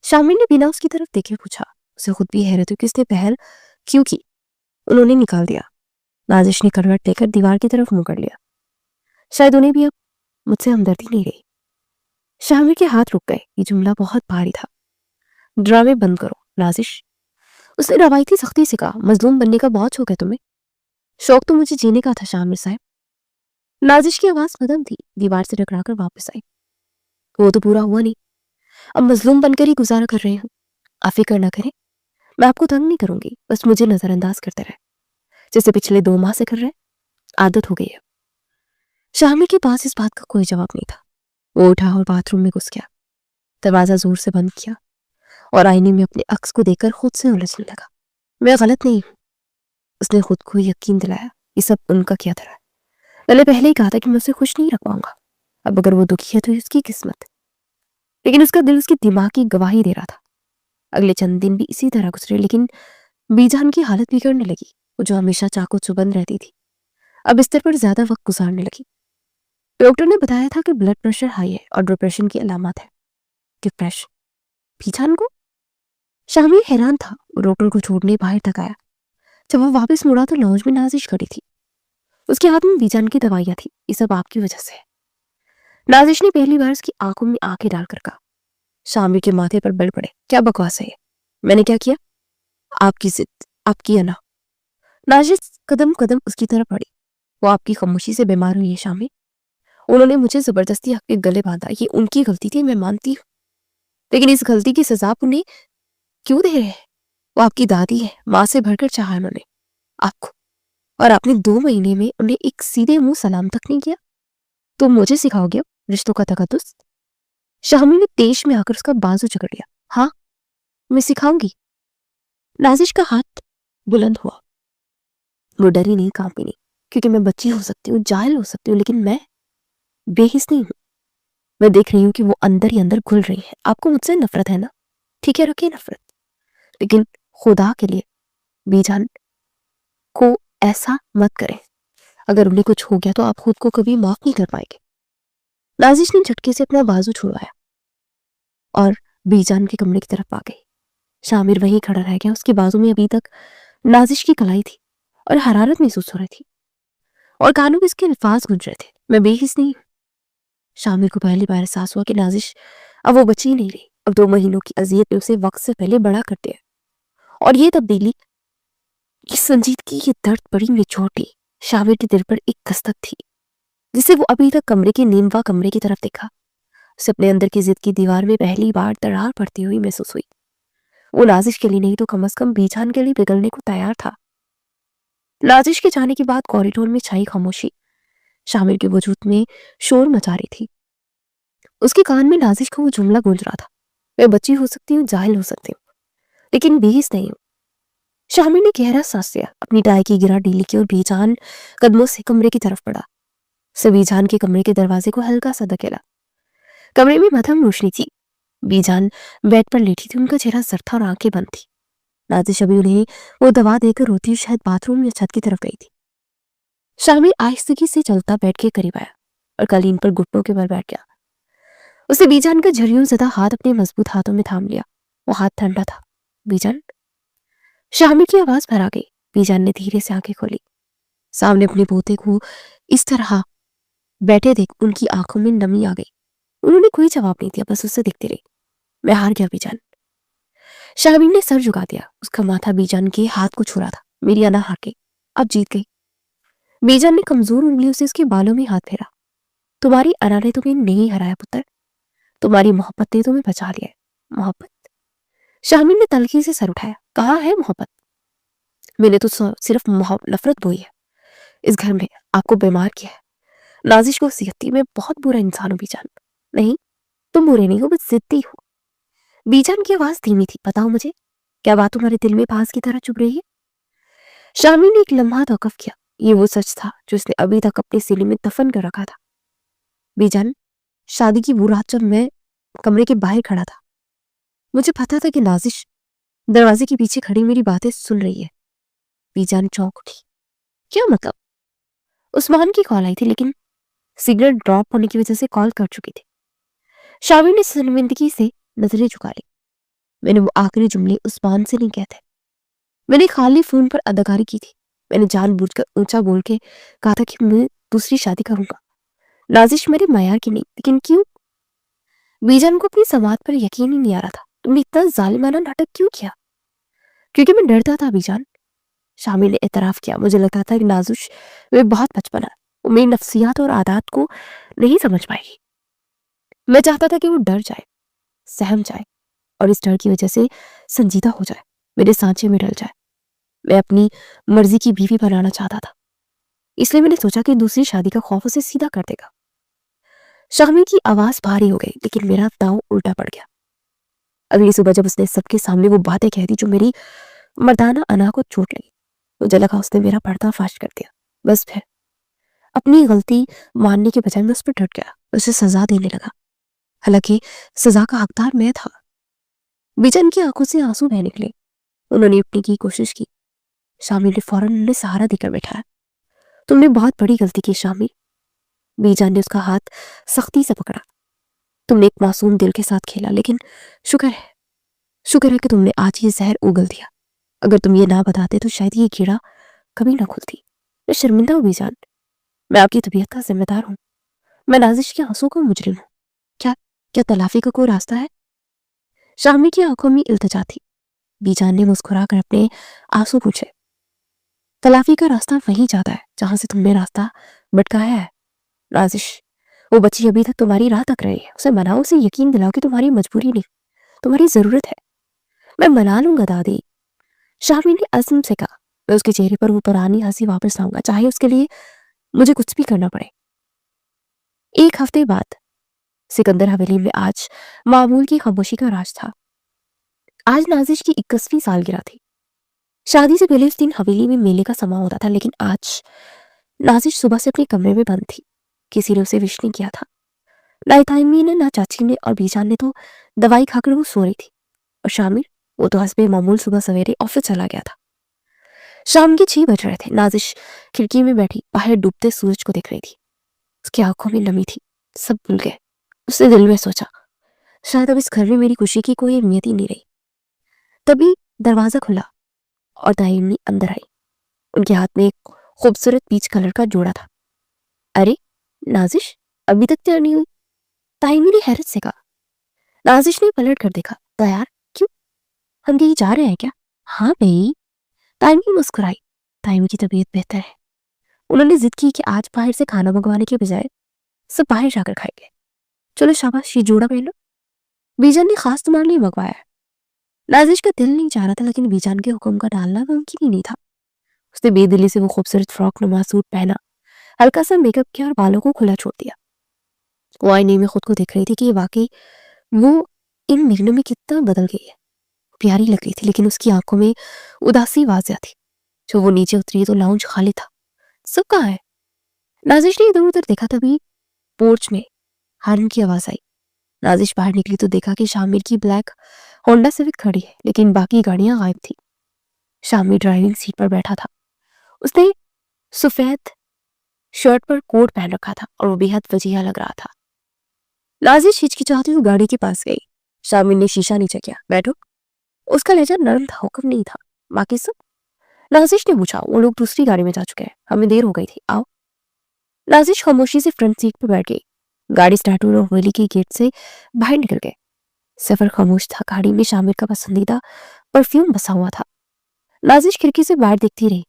شامیر نے بنا اس کی طرف دیکھے پوچھا. اسے خود بھی حیرت ہوئی کہ اس نے پہل کیوں کی. انہوں نے نکال دیا. نازش نے کروٹ لے کر دیوار کی طرف منہ کر لیا. شاید انہیں بھی اب مجھ سے ہمدردی نہیں رہی. شامیر کے ہاتھ رک گئے. یہ جملہ بہت بھاری تھا. ڈرامے بند کرو نازش، اس نے روایتی سختی سے کہا. مظلوم بننے کا بہت شوق ہے تمہیں. شوق تو مجھے جینے کا تھا شامیر صاحب. نازش کی آواز ختم تھی. دیوار سے ٹکرا کر واپس آئی. وہ تو پورا ہوا نہیں. اب مظلوم بن کر ہی گزارا کر رہے ہوں. آپ فکر نہ کریں، میں آپ کو تنگ نہیں کروں گی. بس مجھے نظر انداز کرتے رہے جیسے پچھلے 2 ماہ سے کر رہے. عادت ہو گئی ہے. شامیر کے پاس اس بات کا کوئی جواب نہیں تھا. وہ اٹھا اور باتھ روم میں گھس گیا. دروازہ زور سے بند کیا اور آئینے میں اپنے عکس کو دیکھ کر خود سے الجھنے لگا. میں غلط نہیں ہوں. اس نے خود کو یقین دلایا. یہ سب ان کا کیا تھا. میں نے پہلے ہی کہا تھا کہ میں اسے خوش نہیں رکھ پاؤں گا. اب اگر وہ دکھی ہے تو اس کی قسمت. لیکن اس کا دل اس کی دماغ کی گواہی دے رہا تھا. اگلے چند دن بھی اسی طرح گزرے، لیکن بیجان کی حالت بگڑنے لگی. وہ جو ہمیشہ چاقو چبند رہتی تھی اب بستر پر زیادہ وقت گزارنے لگی. ڈاکٹر نے بتایا تھا کہ بلڈ پریشر ہائی ہے اور ڈپریشن کی علامات ہے. ڈپریشن؟ بیجان کو؟ شامیر حیران تھا. وہ ڈاکٹر کو چھوڑنے باہر تک آیا. جب وہ واپس مڑا تو لاؤنج میں نازش کھڑی تھی. اس کے ہاتھ میں بیجان کی دوائیاں تھی. یہ سب آپ کی وجہ سے ہے. نازش نے پہلی بار اس کی آنکھوں میں آنکھیں ڈال کر کہا. شامیر کے ماتھے پر بل پڑے. کیا بکواس ہے یہ؟ میں نے کیا کیا؟ آپ کی ضد، آپ کی انا. نازش قدم قدم اس کی طرف بڑھی. وہ آپ کی خاموشی سے بیمار ہوئی ہے شامیر. انہوں نے مجھے زبردستی آپ کے گلے باندھا. یہ ان کی غلطی تھی، میں مانتی ہوں، لیکن اس غلطی کی سزا انہیں کیوں دے رہے ہیں؟ وہ آپ کی دادی ہے. ماں سے بڑھ کر چاہا انہوں نے آپ کو، اور آپ نے 2 مہینے میں انہیں ایک سیدھے منہ سلام تک نہیں کیا. تم مجھے سکھاؤ گے رشتوں کا تقدس؟ شامیر نے تیش میں آ کر اس کا بازو جکڑ لیا. ہاں میں سکھاؤں گی. نازش کا ہاتھ بلند ہوا. وہ ڈری نہیں، کانپی نہیں. کیونکہ میں بچی ہو سکتی ہوں، جاہل ہو سکتی ہوں، لیکن میں بے حس نہیں ہوں. میں دیکھ رہی ہوں کہ وہ اندر ہی اندر گھل رہی ہے. آپ کو مجھ سے نفرت ہے نا؟ ٹھیک ہے، رکھیے نفرت، لیکن خدا کے لیے بیجان کو ایسا مت کریں. اگر انہیں کچھ ہو گیا تو آپ خود کو کبھی معاف نہیں کر پائیں گے. نازش نے جھٹکے سے اپنا بازو چھڑوایا اور بیجان کے کمرے کی طرف آ گئی. شامیر وہیں کھڑا رہ گیا. اس کے بازو میں ابھی تک نازش کی کلائی تھی اور حرارت محسوس ہو رہی تھی، اور کانوں میں اس کے الفاظ گونج رہے تھے. میں بے حس نہیں ہوں. شامیر کو پہلی بار احساس ہوا کہ نازش اب وہ بچی نہیں رہی. اب 2 مہینوں کی اذیت نے اسے وقت سے پہلے بڑا کر دیا. اور یہ تبدیلی، یہ سنجیدگی، یہ درد بڑی نچوڑ لی. شامیر کے دل پر ایک دستک تھی. जिसे वो अभी तक कमरे के नीमवा कमरे की तरफ देखा। उसे अपने अंदर की जिद की दीवार में पहली बार दरार पड़ती हुई महसूस हुई। वो नाजिश के लिए नहीं तो कम से कम बीजान के लिए पिघलने को तैयार था। नाजिश के जाने के बाद कॉरिडोर में छाई खामोशी शामिर के वजूद में शोर मचा रही थी। उसके कान में नाजिश का वो जुमला गूंज रहा था, मैं बच्ची हो सकती हूँ, जाहिल हो सकती हूँ, लेकिन बेहिस नहीं हूँ। शामिर ने गहरा सांस लिया, अपनी टाई की गिरा ढीली की और बेजान कदमों से कमरे की तरफ बढ़ा। उसे बीजान के कमरे के दरवाजे को हल्का सा धकेला। कमरे में मध्यम रोशनी थी। बीजान बेड पर लेटी थी, उनका चेहरा सर था और आंखें बंद थी। नाजिश अभी उन्हें वो दवा देकर रोती शायद बाथरूम या छत की तरफ गई थी। शामिर आहिस्तगी से चलता बेड के करीब आया और कालीन पर घुटनों के बल बैठ गया। उसे बीजान का झरियों ज़दा हाथ अपने मजबूत हाथों में थाम लिया। वो हाथ ठंडा था। बीजान? शामिर की आवाज भर आ गई। बीजान ने धीरे से आंखें खोली। सामने अपने पोते को इस तरह बैठे देख उनकी आंखों में नमी आ गई। उन्होंने कोई जवाब नहीं दिया, बस उससे देखती रही। मैं हार गया बीजान। शामिर ने सर झुका दिया। उसका माथा बीजान के हाथ को छू रहा था। मेरी अना हार गई, अब जीत गई। बीजान ने कमजोर उंगलियों से उसके बालों में हाथ फेरा। तुम्हारी अना ने तुम्हें नहीं हराया पुत्र, तुम्हारी मोहब्बत ने तुम्हें बचा लिया है। मोहब्बत? शामिर ने तलखी से सर उठाया। कहाँ है मोहब्बत? मैंने तो सिर्फ नफरत बोई है। इस घर में आपको बीमार किया है। नाजिश को सियती मैं बहुत बुरा इंसान हूं बीजान। नहीं, तुम बुरे नहीं हो, बस जिद्दी हो। बीजान की आवाज धीमी थी। बताओ मुझे, क्या बात तुम्हारे दिल में बांस की तरह चुभ रही है? शामिर ने एक लम्हा तौकफ किया। ये वो सच था जो उसने अभी तक अपने सीने में दफन कर रखा था। बीजान, शादी की वो रात जब मैं कमरे के बाहर खड़ा था, मुझे पता था कि नाजिश दरवाजे के पीछे खड़ी मेरी बातें सुन रही है। बीजान चौंक उठी। क्या मतलब? उस्मान की कॉल आई थी, लेकिन सिगरेट ड्रॉप होने की वजह से कॉल कर चुकी थी। शामिर ने शर्मिंदगी से नजरें झुका ली। मैंने वो आखिरी जुमले उस्मान से नहीं कहते। मैंने खाली फोन पर अदाकारी की थी। मैंने जानबूझकर ऊंचा बोल के कहा था कि मैं दूसरी शादी करूंगा। नाजिश मेरे मयार की नहीं, लेकिन क्यों? बीजान को अपनी समात पर यकीन ही नहीं आ रहा था। तुमने इतना जालिमाना नाटक क्यों किया? क्योंकि मैं डरता था बीजान। शामिर ने एतराफ किया। मुझे लगता था कि नाजुश वे बहुत बचपना है, वो मेरी नफ्सियात और आदत को नहीं समझ पाएगी। मैं चाहता था कि वो डर जाए, सहम जाए और इस डर की वजह से संजीदा हो जाए, मेरे सांचे में डल जाए। मैं अपनी मर्जी की बीवी बनाना चाहता था, इसलिए मैंने सोचा कि दूसरी शादी का खौफ उसे सीधा कर देगा। शामिर की आवाज भारी हो गई, लेकिन मेरा दांव उल्टा पड़ गया। अगली सुबह जब उसने सबके सामने वो बातें कह दी जो मेरी मर्दाना अना को चोट लगी, मुझे लगा उसने मेरा पर्दा फाश कर दिया। बस फिर अपनी गलती मानने के बजाय मैं उस पर डट गया, उसे सजा देने लगा। हालांकि सजा का हकदार मैं था। बीजन की आंखों से आंसू बह निकले। उन्होंने निपटने की कोशिश की। शामिर ने फौरन उन्हें सहारा देकर बैठाया। तुमने बहुत बड़ी गलती की शामिर। बीजान ने उसका हाथ सख्ती से पकड़ा। तुमने एक मासूम दिल के साथ खेला, लेकिन शुक्र है कि तुमने आज ये जहर उगल दिया। अगर तुम ये ना बताते तो शायद ये कीड़ा कभी ना खुलती। मैं शर्मिंदा हूँ बीजान। मैं आपकी तबीयत का जिम्मेदार हूँ। मैं नाजिश के आंसू का मुजरिम हूँ। क्या क्या तलाफी का कोई रास्ता है? शामिर की आंखों में इल्तिजा थी। बीजान ने मुस्कुरा कर अपने आंसू पूछे। तलाफी का रास्ता वहीं जाता है जहां से तुमने रास्ता भटकाया है। नाजिश, वो बच्ची अभी तक तुम्हारी राह तक रही है। उसे मनाओ, उसे यकीन दिलाओ कि तुम्हारी मजबूरी नहीं, तुम्हारी जरूरत है। मैं मना लूंगा दादी, शामिर ने अज़्म से कहा। मैं उसके चेहरे पर वो पुरानी हंसी वापस लाऊंगा, चाहे उसके लिए मुझे कुछ भी करना पड़े। एक हफ्ते बाद सिकंदर हवेली में आज मामूल की खामोशी का राज था। आज नाजिश की 21वीं सालगिरह थी। शादी से पहले उस दिन हवेली में मेले का समा होता था, लेकिन आज नाजिश सुबह से अपने कमरे में बंद थी। किसी ने उसे विश नहीं किया था। ना ताइमी ने, ना चाची ने, और बीजान ने तो दवाई खाकर वो सो रही थी। और शामिर, वो तो हस्बे मामूल सुबह सवेरे ऑफिस चला गया था। शाम के 6 बज रहे थे। नाजिश खिड़की में बैठी बाहर डूबते सूरज को देख रही थी। उसकी आंखों में नमी थी। सब भूल गए। उसने दिल में सोचा, शायद अब इस घर में मेरी खुशी की कोई अहमियत ही नहीं रही। तभी दरवाजा खुला और ताइमी अंदर आई। उनके हाथ में एक खूबसूरत पीच कलर का जोड़ा था। अरे नाजिश, अभी तक तैयार नहीं हुई? ताइमी ने हैरत से कहा। नाजिश ने पलट कर देखा। तैयार? क्यों, हम कहीं जा रहे हैं क्या? हाँ भाई, ताइमी मुस्कुराई। ताइमी की तबीयत बेहतर है। انہوں نے ضد کی کہ آج باہر سے کھانا منگوانے کے بجائے سب باہر جا کر کھائیں گے. چلو شاباش یہ جوڑا پہن لو, بیجان نے خاص تمہارے لیے منگوایا ہے. نازش کا دل نہیں چاہ رہا تھا لیکن بیجان کے حکم کا ڈالنا ممکن ہی نہیں تھا. اس نے بے دلی سے وہ خوبصورت فراک نما سوٹ پہنا, ہلکا سا میک اپ کیا اور بالوں کو کھلا چھوڑ دیا. وہ آئینے میں خود کو دیکھ رہی تھی کہ واقعی وہ ان مہینوں میں کتنا بدل گئی ہے. پیاری لگ رہی تھی لیکن اس کی آنکھوں میں اداسی واضح تھی. جو وہ نیچے اتری تو لاؤنج خالی تھا. سب کہاں ہے؟ نازش نے ادھر ادھر دیکھا, تبھی پورچ میں ہارن کی آواز آئی. نازش باہر نکلی تو دیکھا کہ شامر کی بلیک ہونڈا سیوک کھڑی ہے لیکن باقی گاڑیاں غائب تھی. شامر ڈرائیونگ سیٹ پر بیٹھا تھا. اس نے سفید شرٹ پر کوٹ پہن رکھا تھا اور وہ بے حد وجیہہ لگ رہا تھا. نازش ہچکچاتی ہوئی گاڑی کے پاس گئی. شامر نے شیشہ نیچے کیا. بیٹھو. اس کا لہجہ نرم تھا, حکم نہیں تھا. باقی سب؟ نازش نے پوچھا. وہ لوگ دوسری گاڑی میں جا چکے ہیں, ہمیں دیر ہو گئی تھی, آؤ. نازش خاموشی سے فرنٹ سیٹ پر بیٹھ گئی. گاڑی سٹارٹ ہوئی اور حویلی کی گیٹ سے باہر نکل گئے. سفر خاموش تھا. گاڑی میں شامر کا پسندیدہ پرفیوم بسا ہوا تھا. نازش کھڑکی سے باہر دیکھتی رہی.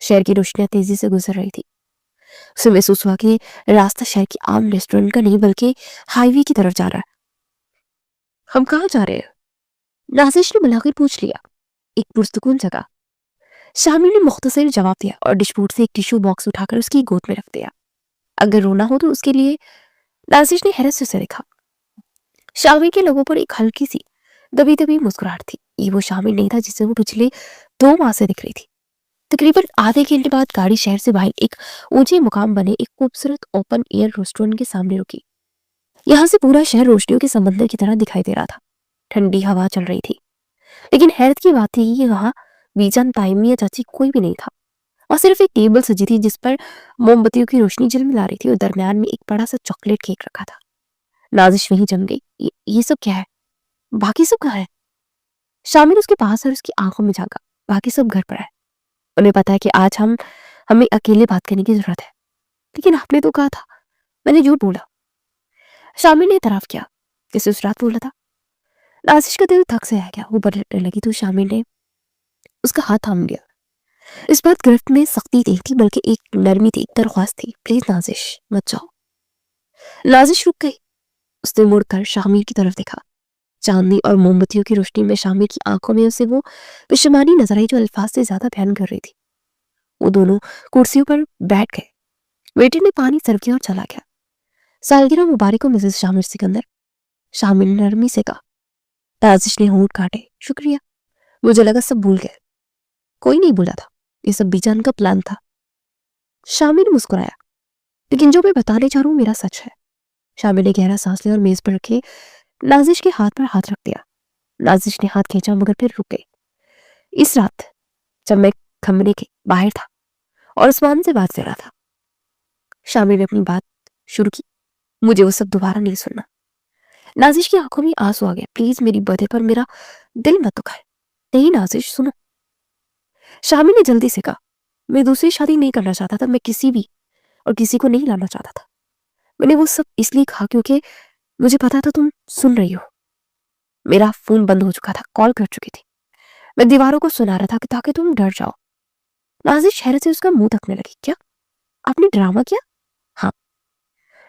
شہر کی روشنیاں تیزی سے گزر رہی تھی. اسے محسوس ہوا کہ راستہ شہر کی عام ریسٹورنٹ کا نہیں بلکہ ہائی وے کی طرف جا رہا ہے. ہم کہاں جا رہے ہیں؟ نازش نے بالآخر پوچھ لیا. ایک پرسکون جگہ. شامر نے مختصر جواب دیا اور ڈش بورڈ سے ایک ٹیشو باکس اٹھا کر اس کی گود میں رکھ دیا. اگر رونا ہو تو اس کے لیے. نازش نے حیرت سے اسے دیکھا. شامر کے لوگوں پر ایک ہلکی سی دبی دبی مسکراہٹ تھی. یہ وہ شامر نہیں تھا جسے وہ پچھلے 2 ماہ سے دکھ رہی تھی. تقریباً آدھے گھنٹے بعد گاڑی شہر سے باہر ایک اونچے مقام بنے ایک خوبصورت اوپن ایئر ریسٹورنٹ کے سامنے رکی. یہاں سے پورا شہر روشنیوں کے سمندر کی طرح دکھائی دے رہا تھا. ٹھنڈی ہوا چل رہی تھی لیکن حیرت کی بات تھی کہ وہاں بیجان تائمی یا چاچی کوئی بھی نہیں تھا اور صرف ایک ٹیبل سجی تھی جس پر موم بتیوں کی روشنی جلملا رہی تھی اور درمیان میں ایک بڑا سا چاکلیٹ کیک رکھا تھا. نازش وہیں جم گئی. یہ سب کیا ہے؟ باقی سب کہاں ہے؟ شامر اس کے پاس اور اس کی آنکھوں میں جھانکا. باقی سب گھر پر ہے. انہیں پتا ہے کہ آج ہمیں اکیلے بات کرنے کی ضرورت ہے. لیکن آپ نے تو کہا تھا. میں نے جھوٹ بولا. شامر نے اعتراف کیا. کسی اس رات بولا تھا. نازش کا دل تھک سے آ گیا. وہ بڑھنے لگی تو شامر نے اس کا ہاتھ تھام لیا. اس بات گرفت میں سختی نہیں تھی بلکہ ایک نرمی تھی, ایک درخواست تھی. پلیز نازش مت جاؤ. نازش رک گئی. اس نے مڑ کر شامر کی طرف دیکھا. چاندنی اور موم بتیوں کی روشنی میں شامر کی آنکھوں میں اسے وہ پشمانی نظر آئی جو الفاظ سے زیادہ بیان کر رہی تھی. وہ دونوں کرسیوں پر بیٹھ گئے. ویٹر نے پانی سرو کیا اور چلا گیا. سالگرہ مبارک ہو مسز شامر سکندر. شامر نے نرمی سے کہا. نازش نے ہونٹ کاٹے. شکریہ. مجھے لگا سب بھول گئے. کوئی نہیں بولا تھا. یہ سب بیجان کا پلان تھا. شامر نے مسکرایا. لیکن جو میں بتانے چاہ رہا ہوں میرا سچ ہے. شامر نے گہرا سانس لیا اور میز پر رکھے نازش کے ہاتھ پر ہاتھ رکھ دیا. نازش نے ہاتھ کھینچا مگر پھر رک گئی. اس رات جب میں کمرے کے باہر تھا اور عثمان سے بات کر رہا تھا. شامر نے اپنی بات شروع کی. مجھے وہ سب دوبارہ نہیں سننا. نازش کی آنکھوں میں آنسو آ گیا. پلیز میری برتھڈے پر میرا دل مت دکھائے. نہیں نازش سنو. شامر نے جلدی سے کہا. میں دوسری شادی نہیں کرنا چاہتا تھا. میں کسی بھی اور کسی کو نہیں لانا چاہتا تھا. میں نے وہ سب اس لیے کہا کیونکہ مجھے پتا تھا تم سن رہی ہو. میرا فون بند ہو چکا تھا. کال کر چکی تھی. میں دیواروں کو سنا رہا تھا تاکہ تم ڈر جاؤ. نازش حیرت سے اس کا منہ تکنے لگی. کیا آپ نے ڈرامہ کیا؟ ہاں.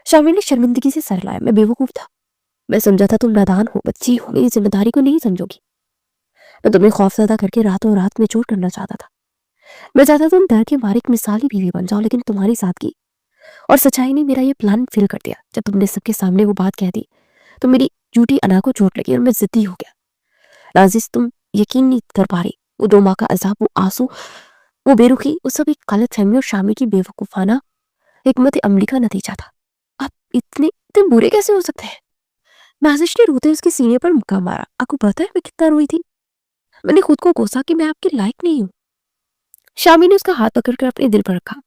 شامر نے شرمندگی سے سر لایا. میں بیوقوف تھا. میں سمجھا تھا تم نادان ہو, بچی ہو, میری ذمہ داری کو نہیں سمجھو گی. میں تمہیں خوفزدہ کر کے راتوں رات میں چوٹ کرنا چاہتا تھا. میں چاہتا تم ڈر کے مارے ایک مثالی بیوی بن جاؤ. لیکن تمہاری سادگی اور سچائی نے میرا یہ پلان فیل کر دیا. جب تم نے سب کے سامنے وہ بات کہہ دی تو میری جھوٹی انا کو چوٹ لگی اور میں ضدی ہو گیا. نازش تم یقین نہیں کر پا رہی. وہ 2 ماہ کا عذاب, وہ آنسو, وہ بے رخی, وہ سب ایک غلط فہمی اور شامر کی بے وقوفانہ حکمت عملی کا نتیجہ تھا. آپ اتنے برے کیسے ہو سکتے ہیں؟ نازش نے روتے اس کے سینے پر مکہ مارا. آپ کو پتا ہے میں کتنا روئی تھی؟ میں نے خود کو کوسا کہ میں آپ کے لائق نہیں ہوں. شامر نے اس کا ہاتھ پکڑ کر اپنے دل پر رکھا.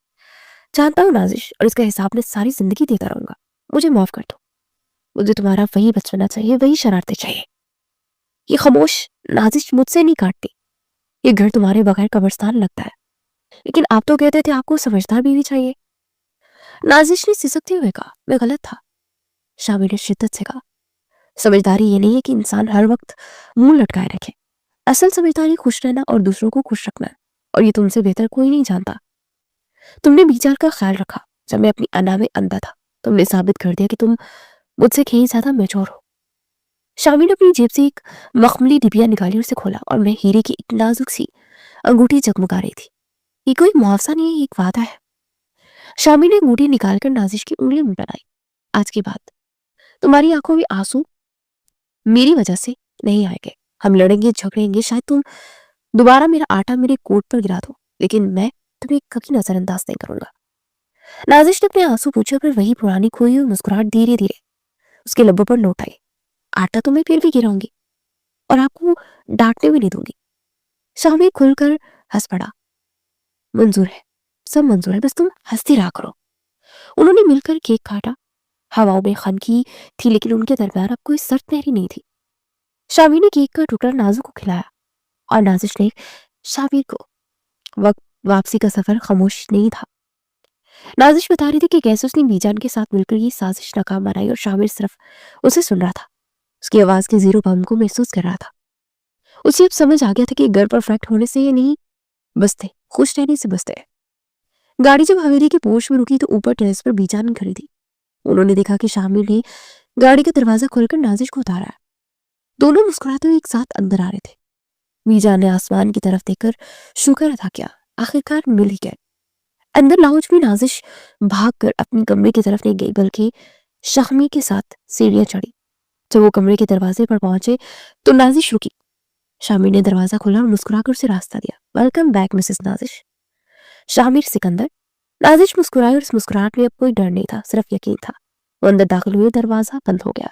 جانتا ہوں نازش, اور اس کا حساب میں ساری زندگی دیتا رہوں گا. مجھے معاف کر دو. مجھے تمہارا وہی بچپنا چاہیے, وہی شرارتیں چاہیے. یہ خاموش نازش مجھ سے نہیں کاٹتی. یہ گھر تمہارے بغیر قبرستان لگتا ہے. لیکن آپ تو کہتے تھے آپ کو سمجھدار بیوی چاہیے. نازش نے سسکتے ہوئے کہا. میں غلط تھا. شامر نے شدت سے کہا. سمجھداری یہ نہیں ہے کہ انسان ہر وقت منہ لٹکائے رکھے. اصل سمجھداری خوش رہنا اور دوسروں کو خوش رکھنا ہے, اور یہ تم سے بہتر کوئی نہیں جانتا. تم نے بیچار کا خیال رکھا جب میں اپنی انا میں اندھا تھا. تم نے ثابت کر دیا کہ تم مجھ سے کہیں زیادہ میچور ہو. شامی نے اپنی جیب سے ایک مخملی ڈبیا نکالی اور اسے کھولا اور میں ہیرے کی ایک نازک سی انگوٹھی جگمگا رہی تھی. یہ کوئی معاوضہ نہیں ہے، ایک وعدہ ہے. شامی نے انگوٹھی نکال کر نازش کی انگلی میں ڈالی. آج کے بعد تمہاری آنکھوں میں آنسو میری وجہ سے نہیں آئے گے. ہم لڑیں گے، جھگڑیں گے، شاید تم دوبارہ میرا آٹا میرے کوٹ پر گرا دو، لیکن میں تمہیں کبھی نظر انداز نہیں کروں گا. نازش نے اپنے آنسو پوچھے پر وہی پرانی کھوئی ہوئی مسکراہٹ دھیرے دھیرے اس کے لبوں پر لوٹ آئی. آٹا تو میں پھر بھی گراؤں گی اور آپ کو ڈانٹنے بھی نہیں دوں گی. شامی کھل کر ہنس پڑا. منظور ہے، سب منظور ہے، بس تم ہنستی رہا کرو. انہوں نے مل کر کیک کاٹا. ہواؤں میں خنکی تھی لیکن ان کے درمیان اب کوئی سرد پہری نہیں تھی. شامی نے کیک کا ٹکڑا نازو کو کھلایا اور نازش نے شامی کو. وقت واپسی کا سفر خاموش نہیں تھا. نازش بتا رہی تھی کہ کیسے اس نے بیجان کے ساتھ مل کر یہ سازش ناکام بنائی اور شامر صرف اسے سن رہا تھا. اس کی آواز کے زیرو بم کو محسوس کر رہا تھا. اسے اب سمجھ آ گیا تھا کہ گھر پرفیکٹ ہونے سے یہ نہیں بستے، خوش رہنے سے بستے. گاڑی جب حویلی کے پوش میں رکی تو اوپر ٹیرس پر بیجان کھڑی تھی. انہوں نے دیکھا کہ شامر نے گاڑی کا دروازہ کھول کر نازش کو اتارا. دونوں مسکراتے ہوئے ایک ساتھ اندر آ رہے تھے. بیجان نے آسمان کی طرف دیکھ کر شکر ادا کیا، آخرکار مل ہی گئے. اندر لاؤنج میں نازش بھاگ کر اپنی کمرے کی طرف نہیں گئی بلکہ شامی کے ساتھ سیڑھیاں چڑھی. جب وہ کمرے کے دروازے پر پہنچے تو نازش رکی. شامی نے دروازہ کھولا اور مسکرا کر اسے راستہ دیا. ویلکم بیک مسز نازش. شامر سکندر. نازش مسکرائی اور اس مسکراہٹ میں اب کوئی ڈر نہیں تھا، صرف یقین تھا. وہ اندر داخل ہوئے، دروازہ بند ہو گیا.